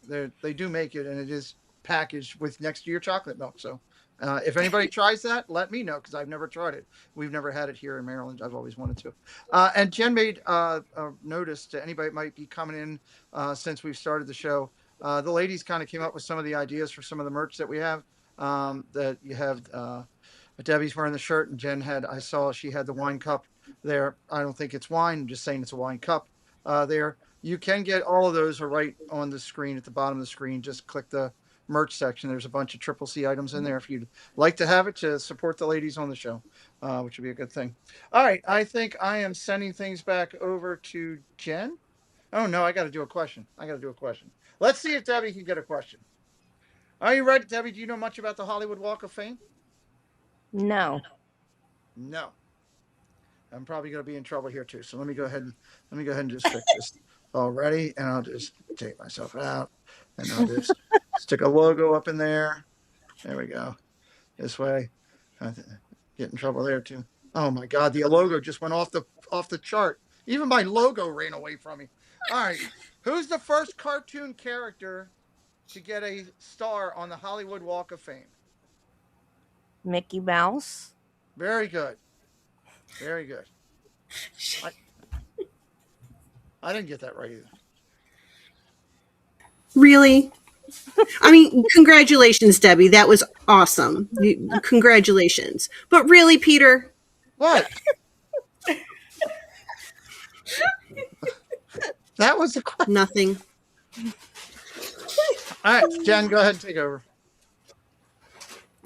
B: they do make it, and it is packaged with next to your chocolate milk. So if anybody tries that, let me know because I've never tried it. We've never had it here in Maryland. I've always wanted to. And Jen made a notice to anybody that might be coming in since we've started the show. The ladies kind of came up with some of the ideas for some of the merch that we have. That you have Debbie's wearing the shirt, and Jen I saw she had the wine cup there. I don't think it's wine. I'm just saying it's a wine cup there. You can get all of those are right on the screen at the bottom of the screen. Just click the merch section. There's a bunch of Triple C items in there if you'd like to have it to support the ladies on the show, which would be a good thing. All right. I think I am sending things back over to Jen. Oh, no, I got to do a question. Let's see if Debbie can get a question. Are you ready, Debbie? Do you know much about the Hollywood Walk of Fame?
F: No.
B: No. I'm probably going to be in trouble here too. So let me go ahead and just fix this already, and I'll just take myself out, and I'll just stick a logo up in there. There we go. This way, I get in trouble there too. Oh my God, the logo just went off the chart. Even my logo ran away from me. All right, who's the first cartoon character to get a star on the Hollywood Walk of Fame?
F: Mickey Mouse.
B: Very good. Very good. I didn't get that right either.
D: Really? I mean, congratulations, Debbie. That was awesome. Congratulations. But really, Peter?
B: What? That was the question.
D: Nothing.
B: All right, Jen, go ahead and take over.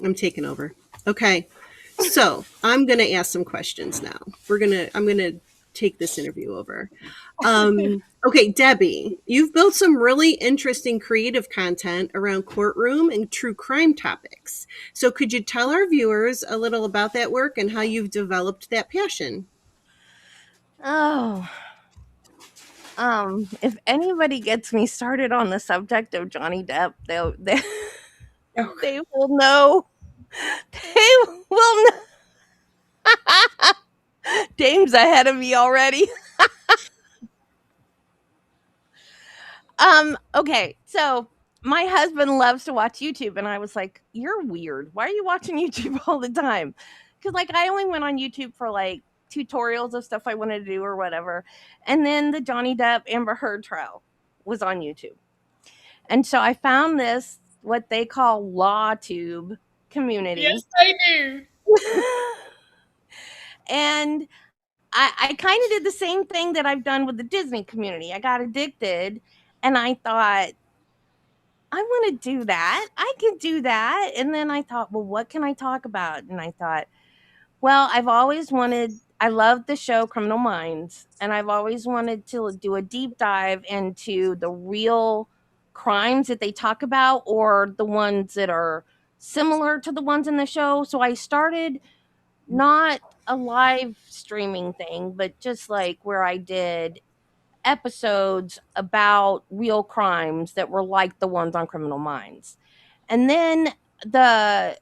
D: I'm taking over. Okay. So I'm going to ask some questions now. I'm going to take this interview over. Okay, Debbie, you've built some really interesting creative content around courtroom and true crime topics. So could you tell our viewers a little about that work and how you've developed that passion?
F: Oh, if anybody gets me started on the subject of Johnny Depp,
E: Oh,
F: they will know. They will know. Dame's ahead of me already. Okay, so my husband loves to watch YouTube, and I was like, "You're weird. Why are you watching YouTube all the time?" Because like I only went on YouTube for like tutorials of stuff I wanted to do or whatever, and then the Johnny Depp Amber Heard trial was on YouTube, and so I found this what they call LawTube community.
C: I do.
F: And I kind of did the same thing that I've done with the Disney community. I got addicted, and I thought, I want to do that. I could do that. And then I thought, well, what can I talk about? And I thought, well, I've always wanted, I love the show Criminal Minds, and I've always wanted to do a deep dive into the real crimes that they talk about or the ones that are similar to the ones in the show. So I started not a live streaming thing, but just like where I did episodes about real crimes that were like the ones on Criminal Minds. And then the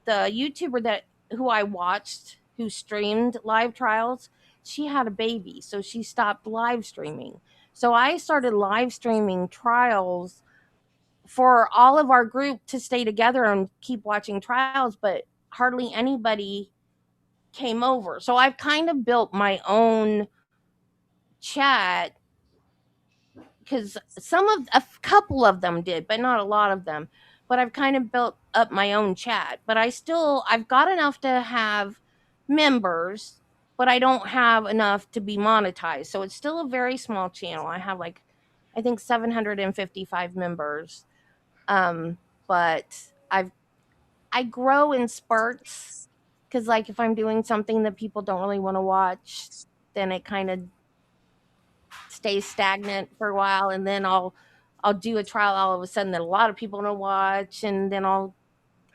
F: the YouTuber that who I watched who streamed live trials, she had a baby, so she stopped live streaming. So I started live streaming trials for all of our group to stay together and keep watching trials, but hardly anybody came over. So I've kind of built my own chat because a couple of them did, but not a lot of them. But I've kind of built up my own chat. But I've got enough to have members, but I don't have enough to be monetized. So it's still a very small channel. I have like, I think 755 members. But I grow in spurts because like if I'm doing something that people don't really want to watch, then it kind of stays stagnant for a while, and then I'll do a trial all of a sudden that a lot of people want to watch, and then I'll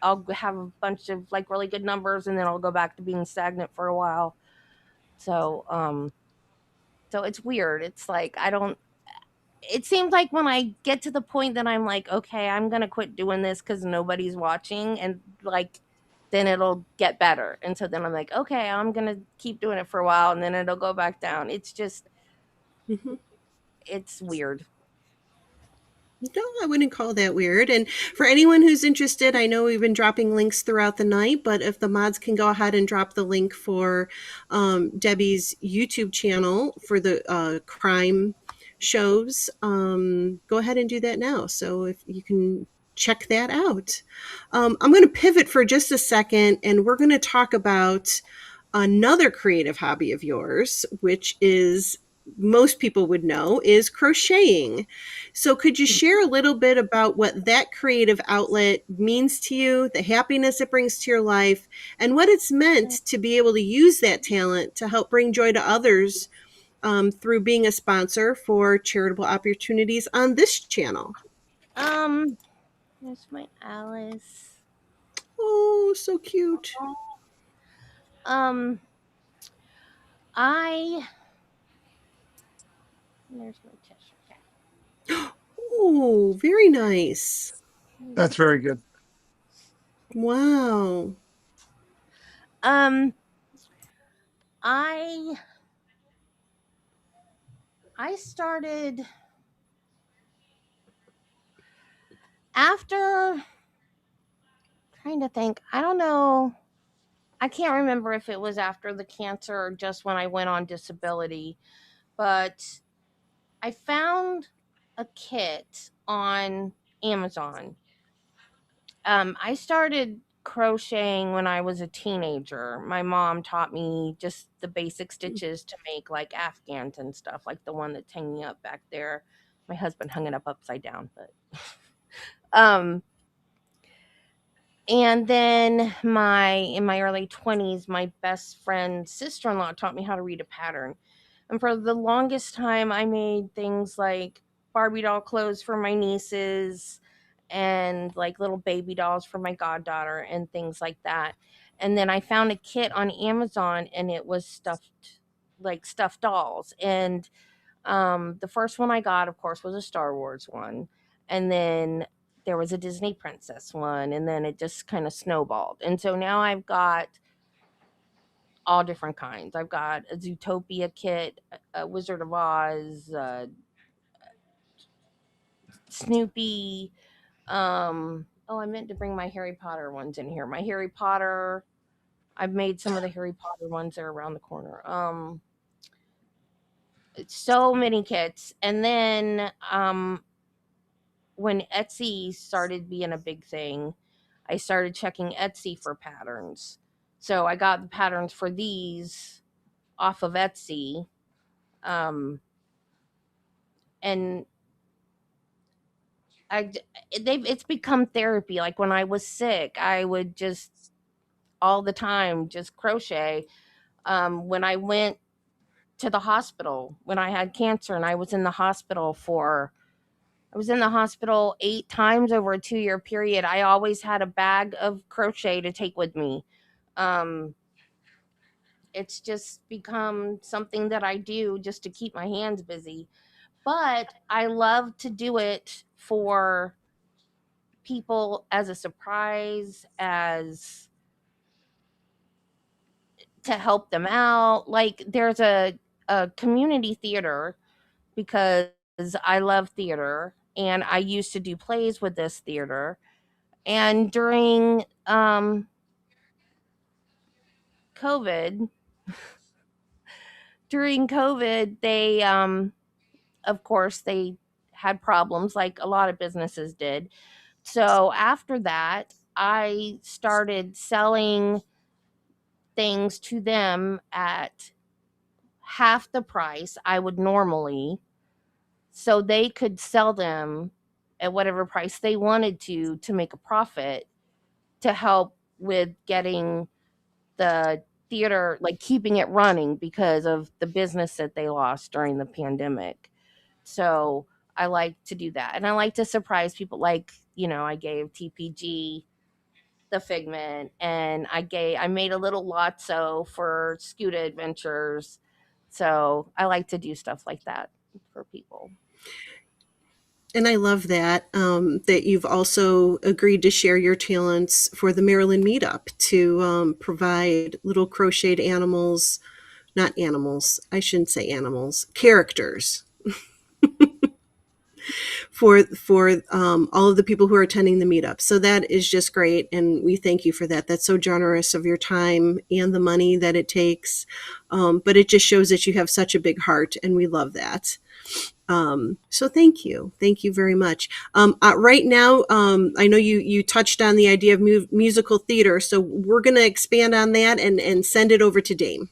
F: have a bunch of like really good numbers, and then I'll go back to being stagnant for a while. So so it's weird. It's like I don't. It seems like when I get to the point that I'm like, okay, I'm gonna quit doing this because nobody's watching, and like then it'll get better. And so then I'm like, okay, I'm gonna keep doing it for a while, and then it'll go back down. It's just
D: Mhm.
F: it's weird.
D: No, I wouldn't call that weird. And for anyone who's interested, I know we've been dropping links throughout the night, but if the mods can go ahead and drop the link for Debbie's YouTube channel for the crime shows, go ahead and do that now. So if you can check that out. I'm going to pivot for just a second, and we're going to talk about another creative hobby of yours, which is most people would know is crocheting. So could you share a little bit about what that creative outlet means to you, the happiness it brings to your life, and what it's meant to be able to use that talent to help bring joy to others through being a sponsor for charitable opportunities on this channel?
F: There's my Alice.
D: Oh, so cute.
F: Um, I there's my Cheshire cat.
D: Oh, very nice.
B: That's very good.
D: Wow.
F: Um, I started after trying to think. I don't know. I can't remember if it was after the cancer or just when I went on disability, but I found a kit on Amazon. I started crocheting when I was a teenager. My mom taught me just the basic stitches to make like Afghans and stuff, like the one that's hanging up back there. My husband hung it up upside down, but um and then in my early 20s, my best friend's sister-in-law taught me how to read a pattern. And for the longest time, I made things like Barbie doll clothes for my nieces and like little baby dolls for my goddaughter and things like that. And then I found a kit on Amazon and it was stuffed dolls. And the first one I got, of course, was a Star Wars one. And then there was a Disney princess one. And then it just kind of snowballed. And so now I've got all different kinds. I've got a Zootopia kit, a Wizard of Oz, Snoopy. Oh, I meant to bring my Harry Potter ones in here. My Harry Potter. I've made some of the Harry Potter ones that are around the corner. So many kits, and then when Etsy started being a big thing, I started checking Etsy for patterns. So I got the patterns for these off of Etsy. And I it's become therapy. Like when I was sick, I would just all the time just crochet. When I went to the hospital when I had cancer and I was in the hospital 8 times over a 2-year period. I always had a bag of crochet to take with me. Um, it's just become something that I do just to keep my hands busy. But I love to do it for people as a surprise, as to help them out. Like there's a community theater because I love theater and I used to do plays with this theater. And COVID, during COVID, they of course they had problems like a lot of businesses did. So after that, I started selling things to them at half the price I would normally, so they could sell them at whatever price they wanted to make a profit, to help with getting the theater, like keeping it running because of the business that they lost during the pandemic. So I like to do that. And I like to surprise people. Like, I gave TPG the Figment, and I made a little Lotso for Scuda Adventures. So I like to do stuff like that for people.
D: And I love that that you've also agreed to share your talents for the Maryland meetup to provide little crocheted animals, not animals, I shouldn't say animals, characters for all of the people who are attending the meetup. So that is just great, and we thank you for that. That's so generous of your time and the money that it takes, but it just shows that you have such a big heart, and we love that. So thank you very much. Right now, I know you touched on the idea of musical theater, so we're going to expand on that and send it over to Dame.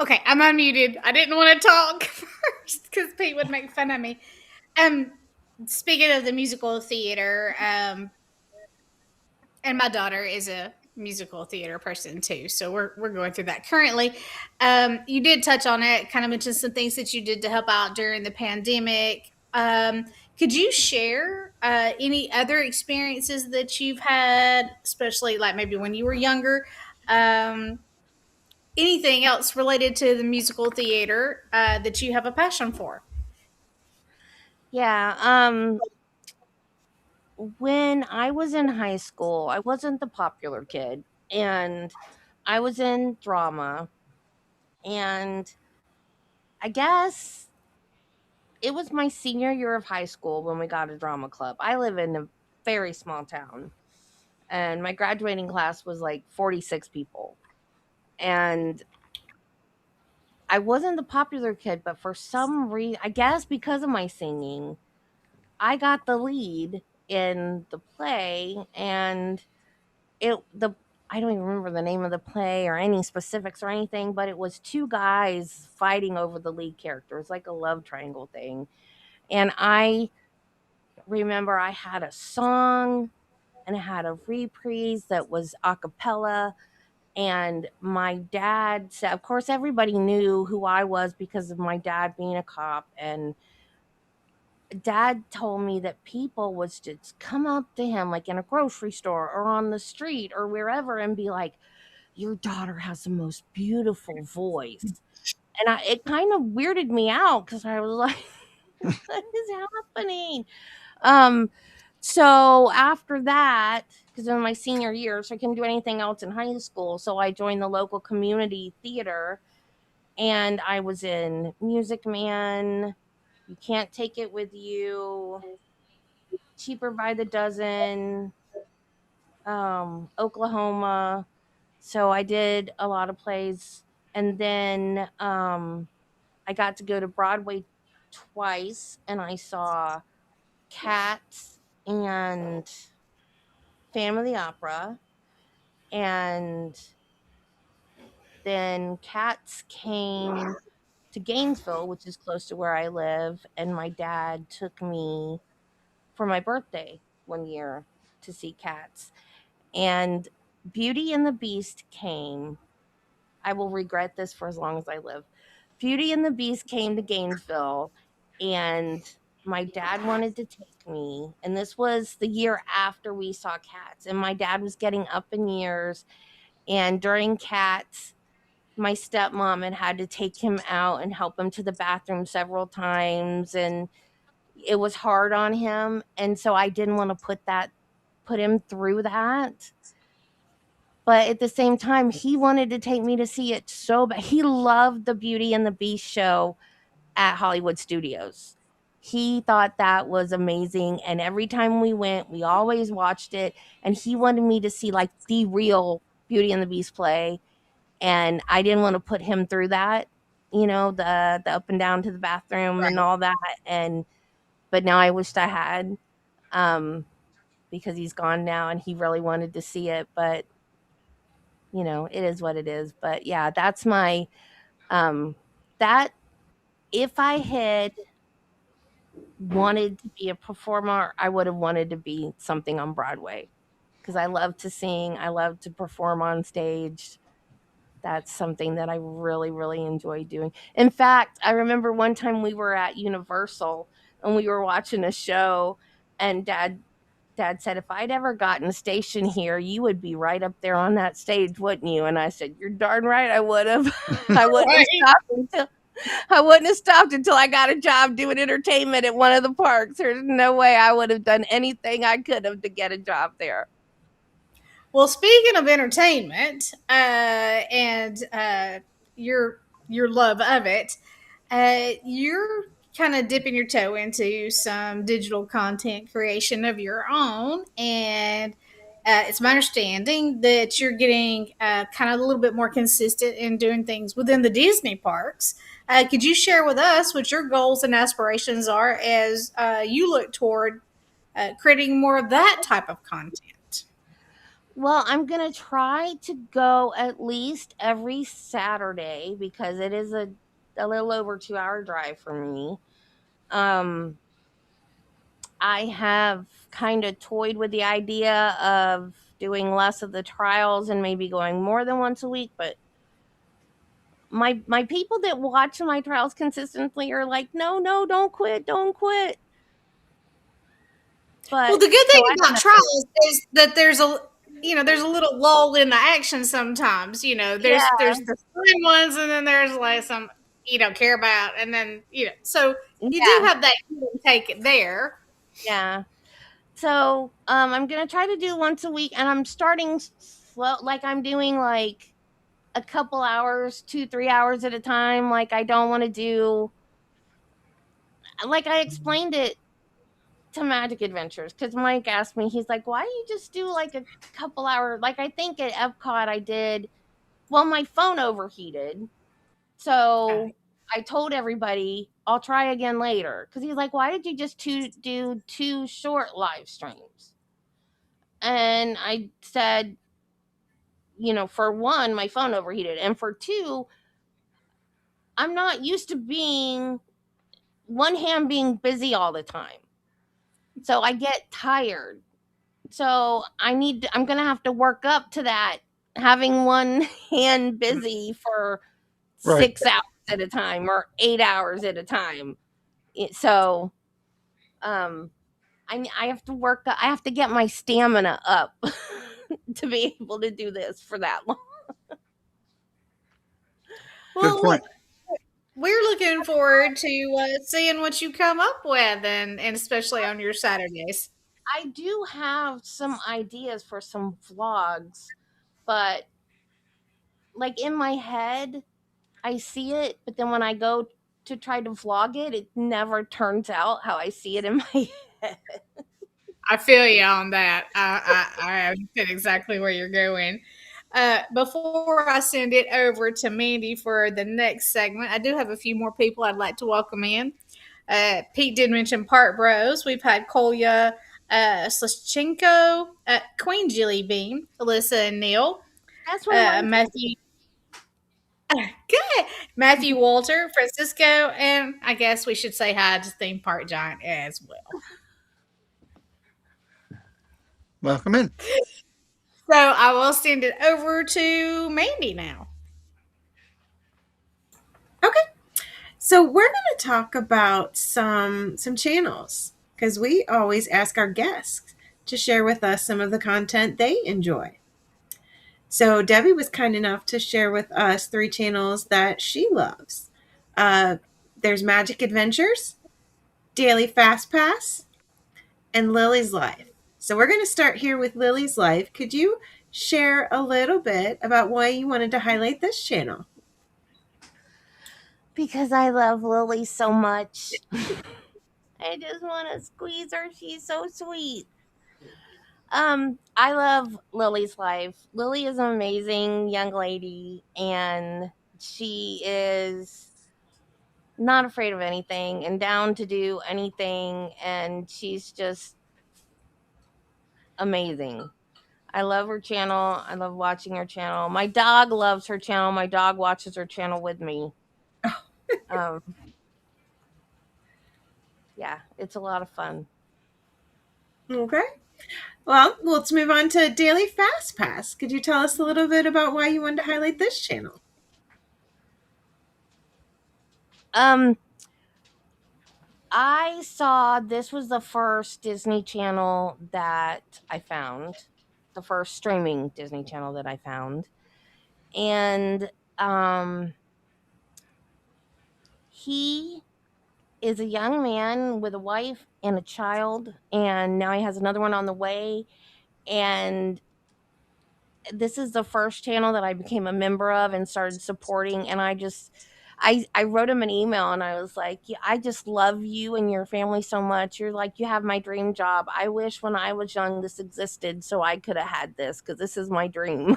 C: Okay, I'm unmuted. I didn't want to talk first because Pete would make fun of me. Speaking of the musical theater, and my daughter is a musical theater person too, so we're going through that currently. You did touch on it, kind of mentioned some things that you did to help out during the pandemic. Could you share any other experiences that you've had, especially like maybe when you were younger? Anything else related to the musical theater that you have a passion for?
F: Yeah. When I was in high school, I wasn't the popular kid, and I was in drama. And I guess it was my senior year of high school when we got a drama club. I live in a very small town, and my graduating class was like 46 people. And I wasn't the popular kid, but for some reason, I guess because of my singing, I got the lead in the play. And it the I don't even remember the name of the play or any specifics or anything, but it was two guys fighting over the lead character. It's like a love triangle thing. And I remember I had a song and I had a reprise that was a cappella, And my dad said, of course, everybody knew who I was because of my dad being a cop. And dad told me that people would just come up to him, like in a grocery store or on the street or wherever, and be like, your daughter has the most beautiful voice. And it kind of weirded me out because I was like, what is happening? So after that, because in my senior year, so I couldn't do anything else in high school, so I joined the local community theater, and I was in Music Man, You Can't Take It With You, Cheaper by the Dozen, Oklahoma. So I did a lot of plays, and then I got to go to Broadway twice, and I saw Cats and Phantom of the Opera, and then Cats came to Gainesville, which is close to where I live, and my dad took me for my birthday one year to see Cats. And Beauty and the Beast came. I will regret this for as long as I live. Beauty and the Beast came to Gainesville, and my dad wanted to take me. And this was the year after we saw Cats, and my dad was getting up in years. And during Cats, my stepmom had to take him out and help him to the bathroom several times, and it was hard on him. And so I didn't want to put him through that. But at the same time, he wanted to take me to see it so bad. He loved the Beauty and the Beast show at Hollywood Studios. He thought that was amazing. And every time we went, we always watched it. And he wanted me to see like the real Beauty and the Beast play. And I didn't want to put him through that, the up and down to the bathroom and all that. But now I wished I had, because he's gone now and he really wanted to see it. But it is what it is. But yeah, that's my that if I had wanted to be a performer, I would have wanted to be something on Broadway because I love to sing, I love to perform on stage. That's something that I really, really enjoy doing. In fact, I remember one time we were at Universal and we were watching a show, and Dad said, if I'd ever gotten a station here, you would be right up there on that stage, wouldn't you? And I said, you're darn right I would have. I wouldn't have stopped until I got a job doing entertainment at one of the parks. There's no way I would have done anything I could have to get a job there.
C: Well, speaking of entertainment, and your love of it, you're kind of dipping your toe into some digital content creation of your own, and it's my understanding that you're getting kind of a little bit more consistent in doing things within the Disney parks. Could you share with us what your goals and aspirations are as you look toward creating more of that type of content?
F: Well, I'm going to try to go at least every Saturday because it is a little over 2-hour drive for me. I have kind of toyed with the idea of doing less of the trials and maybe going more than once a week, but my people that watch my trials consistently are like, no, don't quit. But
C: Well, the good thing
F: so I don't
C: about
F: know.
C: trials is that there's a little lull in the action sometimes. There's
F: Yeah,
C: the fun ones, and then there's like some you don't care about, and then so you do
F: yeah,
C: have that give and take it there.
F: yeah. So I'm gonna try to do once a week, and I'm starting slow. Like I'm doing like a couple hours, 2-3 hours at a time. Like I don't want to do. Like I explained it to Magic Adventures because Mike asked me. He's like, "Why don't you just do like a couple hour?" Like I think at Epcot I did. Well, my phone overheated, so I told everybody I'll try again later. Because he's like, "Why did you just do 2 short live streams?" And I said, for one, my phone overheated, and for two, I'm not used to being one hand being busy all the time. So I get tired. So I'm going to have to work up to that having one hand busy for
B: Right.
F: 6 hours at a time or 8 hours at a time. So, I have to work. I have to get my stamina up to be able to do this for that long.
B: Good
C: Well,
B: point.
C: we're looking forward to seeing what you come up with, and especially on your Saturdays.
F: I do have some ideas for some vlogs, but like in my head, I see it, but then when I go to try to vlog it, it never turns out how I see it in my head.
C: I feel you on that. I understand exactly where you're going. Before I send it over to Mandy for the next segment, I do have a few more people I'd like to welcome in. Pete did mention Part Bros. We've had Kolya Slashchenko, Queen Jilly Bean, Alyssa and Neil,
F: That's one of my
C: Matthew. Good. Matthew Walter, Francisco, and I guess we should say hi to Theme Park Giant as well.
B: Welcome in.
C: So I will send it over to Mandy now.
E: Okay. So we're going to talk about some channels because we always ask our guests to share with us some of the content they enjoy. So Debbie was kind enough to share with us 3 channels that she loves. There's Magic Adventures, Daily Fast Pass, and Lily's Life. So we're going to start here with Lily's Life. Could you share a little bit about why you wanted to highlight this channel?
F: Because I love Lily so much. I just want to squeeze her. She's so sweet. I love Lily's Life. Lily is an amazing young lady, and she is not afraid of anything and down to do anything, and she's just amazing. I love her channel. I love watching her channel. My dog loves her channel. My dog watches her channel with me. um, yeah, it's a lot of fun.
E: Okay. Well, let's move on to Daily Fast Pass. Could you tell us a little bit about why you wanted to highlight this channel?
F: I saw this was the first Disney channel that I found, the first streaming Disney channel that I found. And he is a young man with a wife and a child, and now he has another one on the way. And this is the first channel that I became a member of and started supporting. And I wrote him an email and I was like, yeah, I just love you and your family so much. You're like, you have my dream job. I wish when I was young this existed so I could have had this because this is my dream.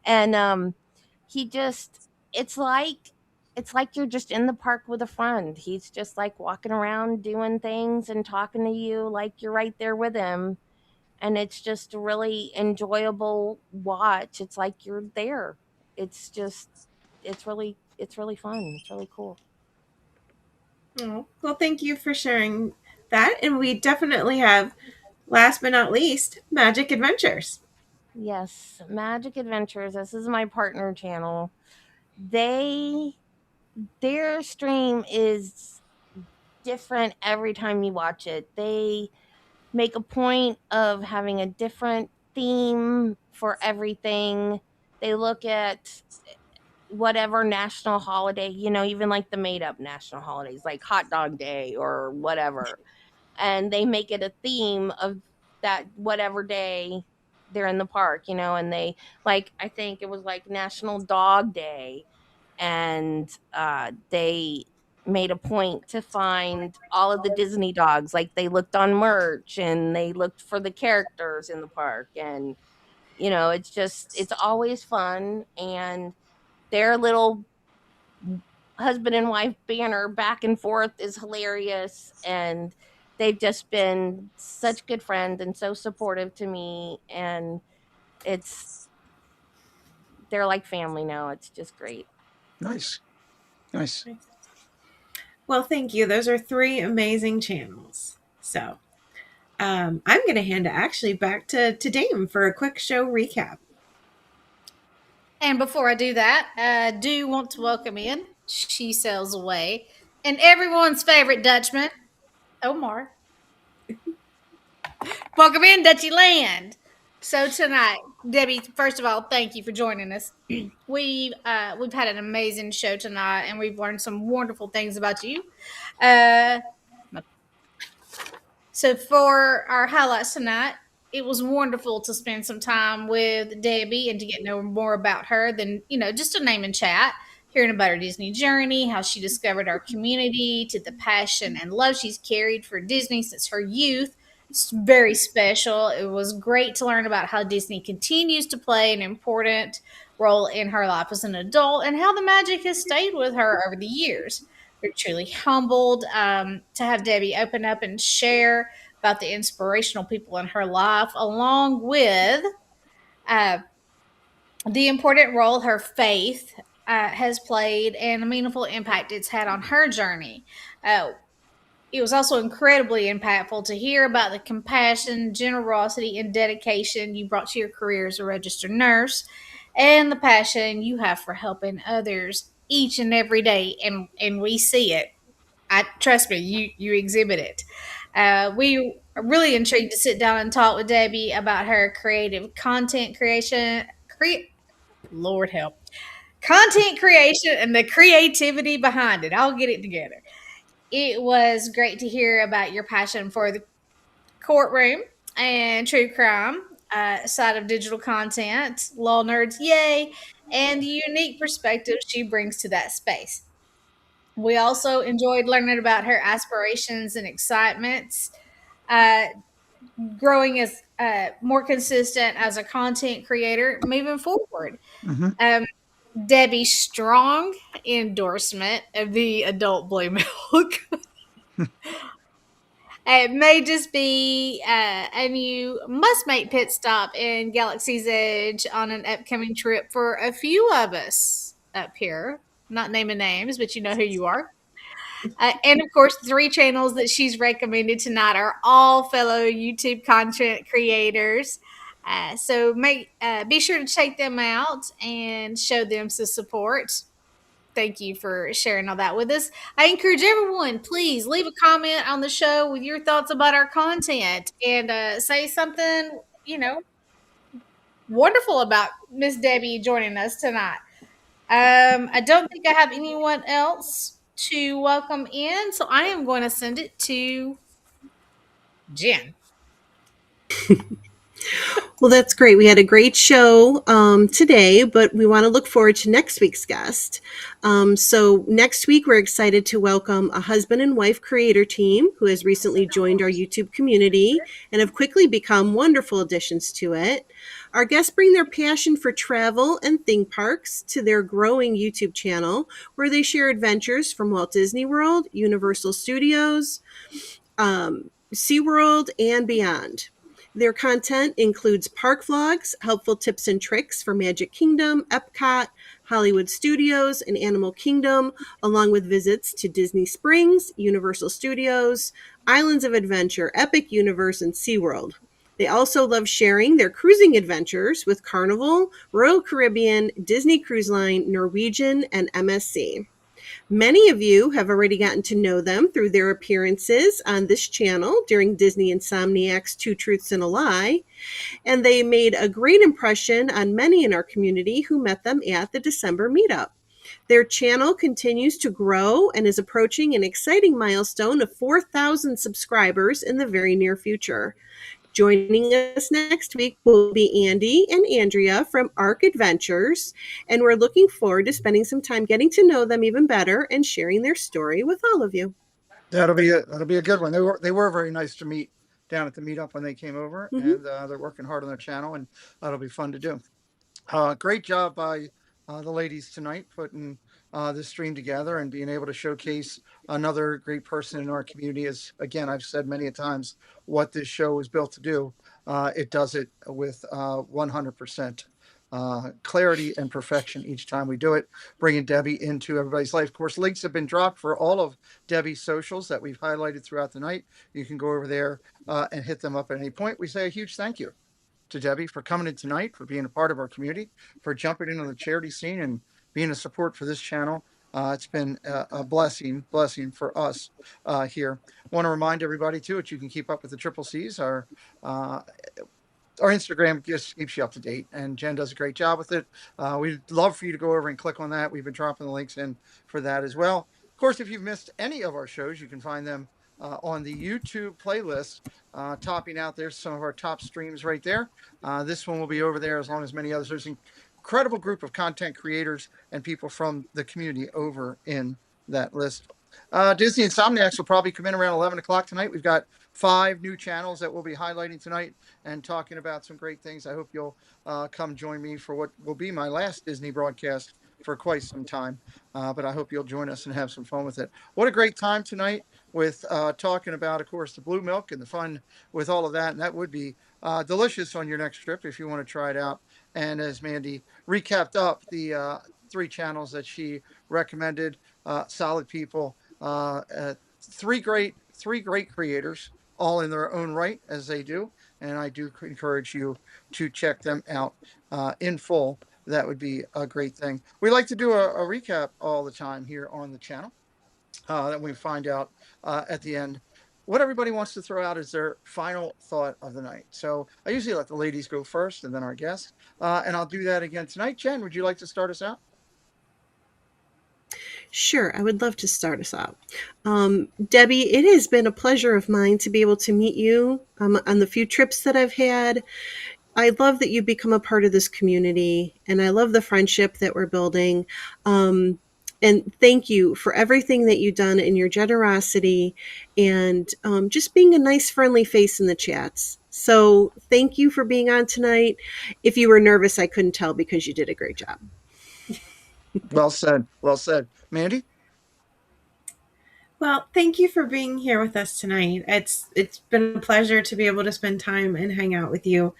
F: And he just, it's like you're just in the park with a friend. He's just like walking around doing things and talking to you like you're right there with him. And it's just a really enjoyable watch. It's like you're there. It's just it's really fun. It's really cool.
E: Oh, well, thank you for sharing that. And we definitely have, last but not least, Magic Adventures.
F: Yes, Magic Adventures. This is my partner channel. Their stream is different every time you watch it. They make a point of having a different theme for everything. They look at whatever national holiday, even like the made up national holidays, like Hot Dog Day or whatever. And they make it a theme of that whatever day they're in the park, and they like, I think it was like National Dog Day. And they made a point to find all of the Disney dogs. Like they looked on merch and they looked for the characters in the park. And, it's always fun. And their little husband and wife banner back and forth is hilarious. And they've just been such good friends and so supportive to me. And they're like family now. It's just great.
B: Nice.
E: Well, thank you. Those are 3 amazing channels. So I'm going to hand it actually back to Dame for a quick show recap.
C: And before I do that, I do want to welcome in She Sails Away and everyone's favorite Dutchman, Omar. Welcome in, Dutchy Land. So tonight, Debbie, first of all, thank you for joining us. We've had an amazing show tonight, and we've learned some wonderful things about you. Uh, So for our highlights tonight, it was wonderful to spend some time with Debbie and to get to know more about her than, just a name and chat, hearing about her Disney journey, how she discovered our community, to the passion and love she's carried for Disney since her youth. It's very special. It was great to learn about how Disney continues to play an important role in her life as an adult and how the magic has stayed with her over the years. We're truly humbled to have Debbie open up and share about the inspirational people in her life, along with uh, the important role her faith has played and the meaningful impact it's had on her journey. It was also incredibly impactful to hear about the compassion, generosity, and dedication you brought to your career as a registered nurse and the passion you have for helping others each and every day. And we see it. I trust me, you exhibit it. We are really intrigued to sit down and talk with Debbie about her creative content creation. Lord help, content creation and the creativity behind it. I'll get it together. It was great to hear about your passion for the courtroom and true crime side of digital content, law nerds, yay, and the unique perspective she brings to that space. We also enjoyed learning about her aspirations and excitements, uh, growing as more consistent as a content creator moving forward.
B: Mm-hmm.
C: Um, Debbie's strong endorsement of the adult blue milk. It may just be a new must make pit stop in Galaxy's Edge on an upcoming trip for a few of us up here. Not naming names, but you know who you are. And of course, the three channels that she's recommended tonight are all fellow YouTube content creators. So be sure to check them out and show them some support. Thank you for sharing all that with us. I encourage everyone, please leave a comment on the show with your thoughts about our content and say something, wonderful about Miss Debbie joining us tonight. I don't think I have anyone else to welcome in, so I am going to send it to Jen.
D: Well, that's great. We had a great show today, but we want to look forward to next week's guest. So next week, we're excited to welcome a husband and wife creator team who has recently joined our YouTube community and have quickly become wonderful additions to it. Our guests bring their passion for travel and theme parks to their growing YouTube channel, where they share adventures from Walt Disney World, Universal Studios, SeaWorld, and beyond. Their content includes park vlogs, helpful tips and tricks for Magic Kingdom, Epcot, Hollywood Studios, and Animal Kingdom, along with visits to Disney Springs, Universal Studios, Islands of Adventure, Epic Universe, and SeaWorld. They also love sharing their cruising adventures with Carnival, Royal Caribbean, Disney Cruise Line, Norwegian, and MSC. Many of you have already gotten to know them through their appearances on this channel during Disney Insomniac's Two Truths and a Lie, and they made a great impression on many in our community who met them at the December meetup. Their channel continues to grow and is approaching an exciting milestone of 4,000 subscribers in the very near future. Joining us next week will be Andy and Andrea from Arc Adventures, and we're looking forward to spending some time getting to know them even better and sharing their story with all of you.
B: That'll be a good one. They were very nice to meet down at the meetup when they came over, and they're working hard on their channel, and that'll be fun to do. Great job by the ladies tonight putting this stream together and being able to showcase another great person in our community. As again, I've said many a times, what this show is built to do, it does it with 100% clarity and perfection each time we do it, bringing Debbie into everybody's life. Of course, links have been dropped for all of Debbie's socials that we've highlighted throughout the night. You can go over there and hit them up at any point. We say a huge thank you. to Debbie for coming in tonight, for being a part of our community, for jumping into the charity scene and being a support for this channel. It's been a blessing for us here. Want to remind everybody too that you can keep up with the Triple C's. Uh, our Instagram just keeps you up to date, and Jen does a great job with it. We'd love for you to go over and click on that. We've been dropping the links in for that as well. Of course, if you've missed any of our shows, you can find them on the YouTube playlist. Topping out, there's some of our top streams right there. This one will be over there as long as many others. There's an incredible group of content creators and people from the community over in that list. Disney Insomniacs will probably come in around 11 o'clock tonight. We've got 5 new channels that we'll be highlighting tonight and talking about some great things. I hope you'll come join me for what will be my last Disney broadcast for quite some time. But I hope you'll join us and have some fun with it. What a great time tonight with talking about, of course, the blue milk and the fun with all of that. And that would be delicious on your next trip if you want to try it out. And as Mandy recapped up the 3 channels that she recommended, solid people, 3 great creators, all in their own right, as they do. And I do encourage you to check them out in full. That would be a great thing. We like to do a recap all the time here on the channel. That we find out at the end what everybody wants to throw out as their final thought of the night. So I usually let the ladies go first and then our guest. And I'll do that again tonight. Jen, would you like to start us out?
D: Sure, I would love to start us out. Debbie, it has been a pleasure of mine to be able to meet you on the few trips that I've had. I love that you've become a part of this community, and I love the friendship that we're building. And thank you for everything that you've done and your generosity and just being a nice, friendly face in the chats. So thank you for being on tonight. If you were nervous, I couldn't tell because you did a great job.
B: Well said. Well said. Mandy?
E: Well, thank you for being here with us tonight. It's been a pleasure to be able to spend time and hang out with you.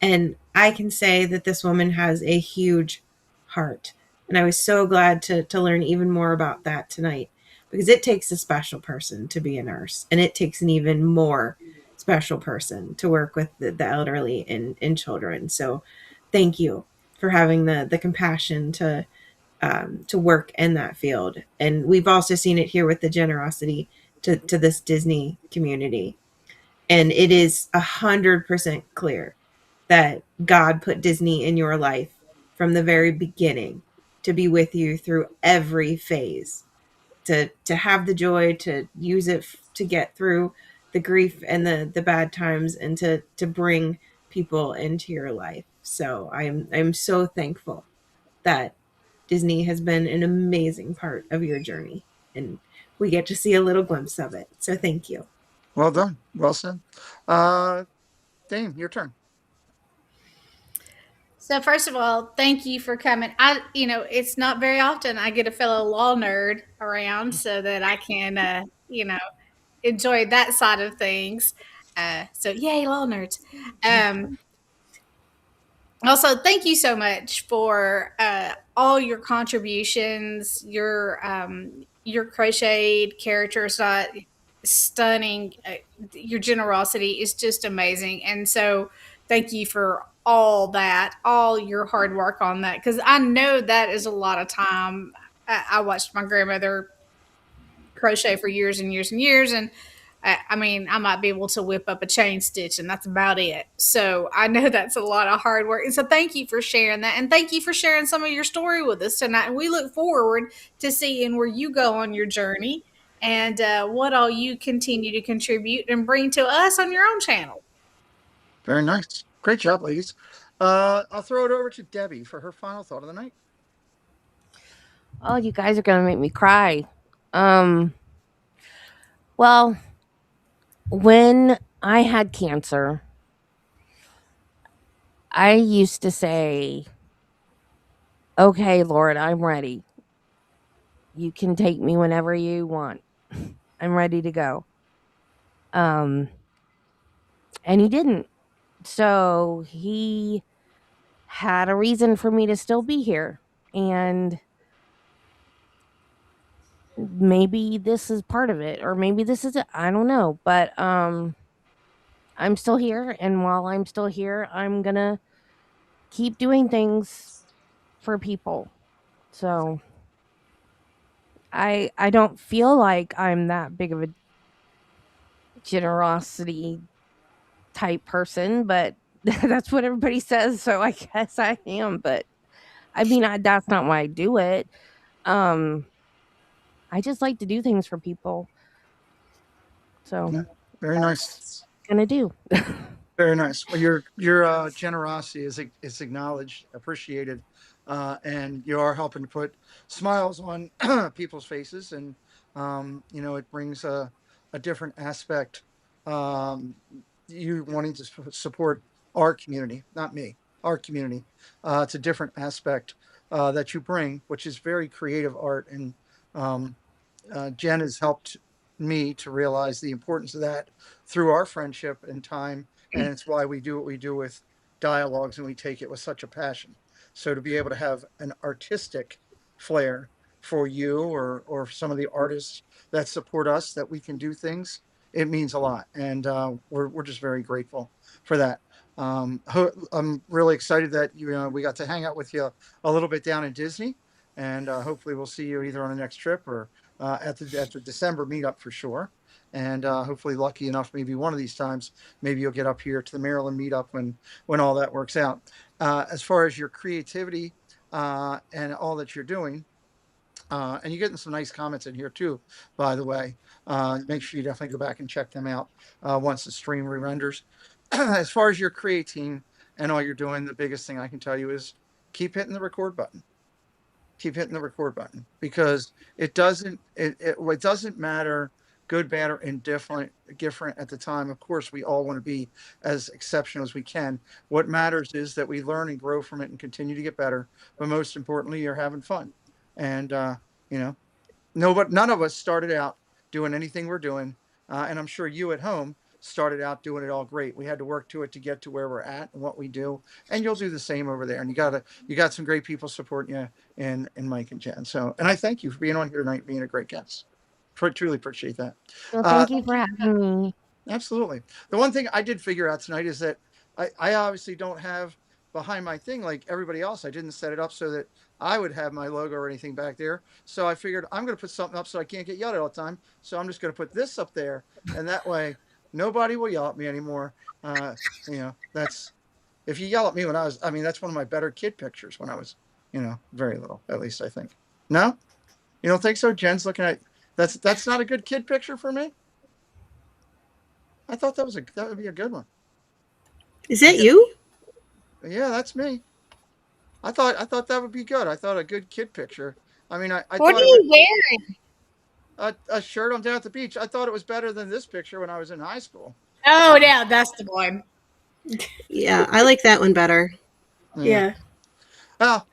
E: And I can say that this woman has a huge heart. And I was so glad to learn even more about that tonight, because it takes a special person to be a nurse, and it takes an even more special person to work with the elderly and children. So thank you for having the compassion to work in that field. And we've also seen it here with the generosity to this Disney community. And it is 100% clear that God put Disney in your life from the very beginning to be with you through every phase, to have the joy, to use it to get through the grief and the bad times, and to bring people into your life. So I'm so thankful that Disney has been an amazing part of your journey, and we get to see a little glimpse of it. So thank you.
B: Well done. Well said. Dame, your turn.
C: So first of all, thank you for coming. It's not very often I get a fellow law nerd around so that I can, enjoy that side of things. So yay, law nerds. Also, thank you so much for all your contributions. Your crocheted character is not stunning. Your generosity is just amazing, and so thank you for all that, all your hard work on that, because I know that is a lot of time. I watched my grandmother crochet for years and years and years, and I mean, I might be able to whip up a chain stitch, and that's about it. So I know that's a lot of hard work. And so thank you for sharing that. And thank you for sharing some of your story with us tonight. And we look forward to seeing where you go on your journey and what all you continue to contribute and bring to us on your own channel.
B: Very nice. Great job, ladies. I'll throw it over to Debbie for her final thought of the night.
F: Oh, you guys are going to make me cry. Well, when I had cancer, I used to say, okay, Lord, I'm ready. You can take me whenever you want. I'm ready to go. And he didn't. So he had a reason for me to still be here. And maybe this is part of it, or maybe this is it. I don't know. But I'm still here, and while I'm still here, I'm gonna keep doing things for people. So I don't feel like I'm that big of a generosity type person, but that's what everybody says, so I guess I am. But I mean, that's not why I do it. Um, I just like to do things for people. So
B: Yeah, very nice.
F: gonna do.
B: Very nice. Well, your generosity is acknowledged, appreciated, and you are helping to put smiles on people's faces, and it brings a different aspect. Um, you wanting to support our community, not me, our community. It's a different aspect that you bring, which is very creative art, and um, Jen has helped me to realize the importance of that through our friendship and time. And it's why we do what we do with dialogues, and we take it with such a passion. So to be able to have an artistic flair for you, or some of the artists that support us, that we can do things, it means a lot. And we're just very grateful for that. I'm really excited that we got to hang out with you a little bit down in Dizney, and hopefully we'll see you either on the next trip or at the December meetup for sure. And hopefully, lucky enough, maybe one of these times, maybe you'll get up here to the Maryland meetup when all that works out. As far as your creativity and all that you're doing, and you're getting some nice comments in here too, by the way. Make sure you definitely go back and check them out once the stream re-renders. As far as your creating and all you're doing, the biggest thing I can tell you is keep hitting the record button. Keep hitting the record button, because it doesn't matter good, bad, or indifferent different at the time. Of course, we all want to be as exceptional as we can. What matters is that we learn and grow from it and continue to get better. But most importantly, you're having fun. And none of us started out doing anything we're doing, and I'm sure you at home started out doing it all great. We had to work to it to get to where we're at and what we do, and you'll do the same over there. And you got some great people supporting you, in Mike and Jen. So, and I thank you for being on here tonight, being a great guest. Truly appreciate that.
F: Well, thank you for having me.
B: Absolutely. The one thing I did figure out tonight is that I obviously don't have behind my thing like everybody else. I didn't set it up so that I would have my logo or anything back there. So I figured I'm going to put something up so I can't get yelled at all the time. So I'm just going to put this up there, and that way nobody will yell at me anymore. That's, if you yell at me that's one of my better kid pictures when I was, very little, at least I think. No, you don't think so? Jen's looking at, that's not a good kid picture for me. I thought that would be a good one.
D: Is that you?
B: Yeah, that's me. I thought that would be good. I thought a good kid picture. I mean, I
C: What
B: thought
C: are you wearing?
B: a shirt. I'm down at the beach. I thought it was better than this picture when I was in high school.
C: Oh, yeah, that's the one.
D: Yeah, I like that one better.
E: Yeah.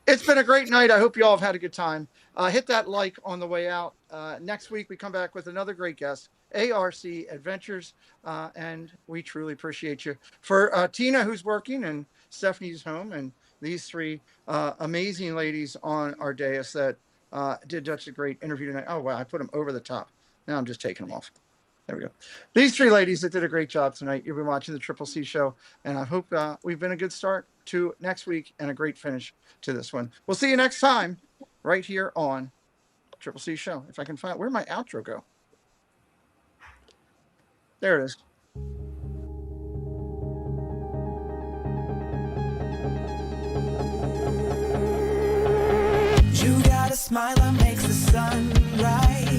B: It's been a great night. I hope you all have had a good time. Hit that like on the way out. Next week, we come back with another great guest, ARC Adventures, and we truly appreciate you. For Tina, who's working, and Stephanie's home, and these three amazing ladies on our dais that did such a great interview tonight. Oh, wow, I put them over the top. Now I'm just taking them off. There we go. These three ladies that did a great job tonight. You've been watching the Triple C show, and I hope we've been a good start to next week and a great finish to this one. We'll see you next time right here on Triple C show. If I can find, where'd my outro go? There it is.
A: You got a smile that makes the sun rise.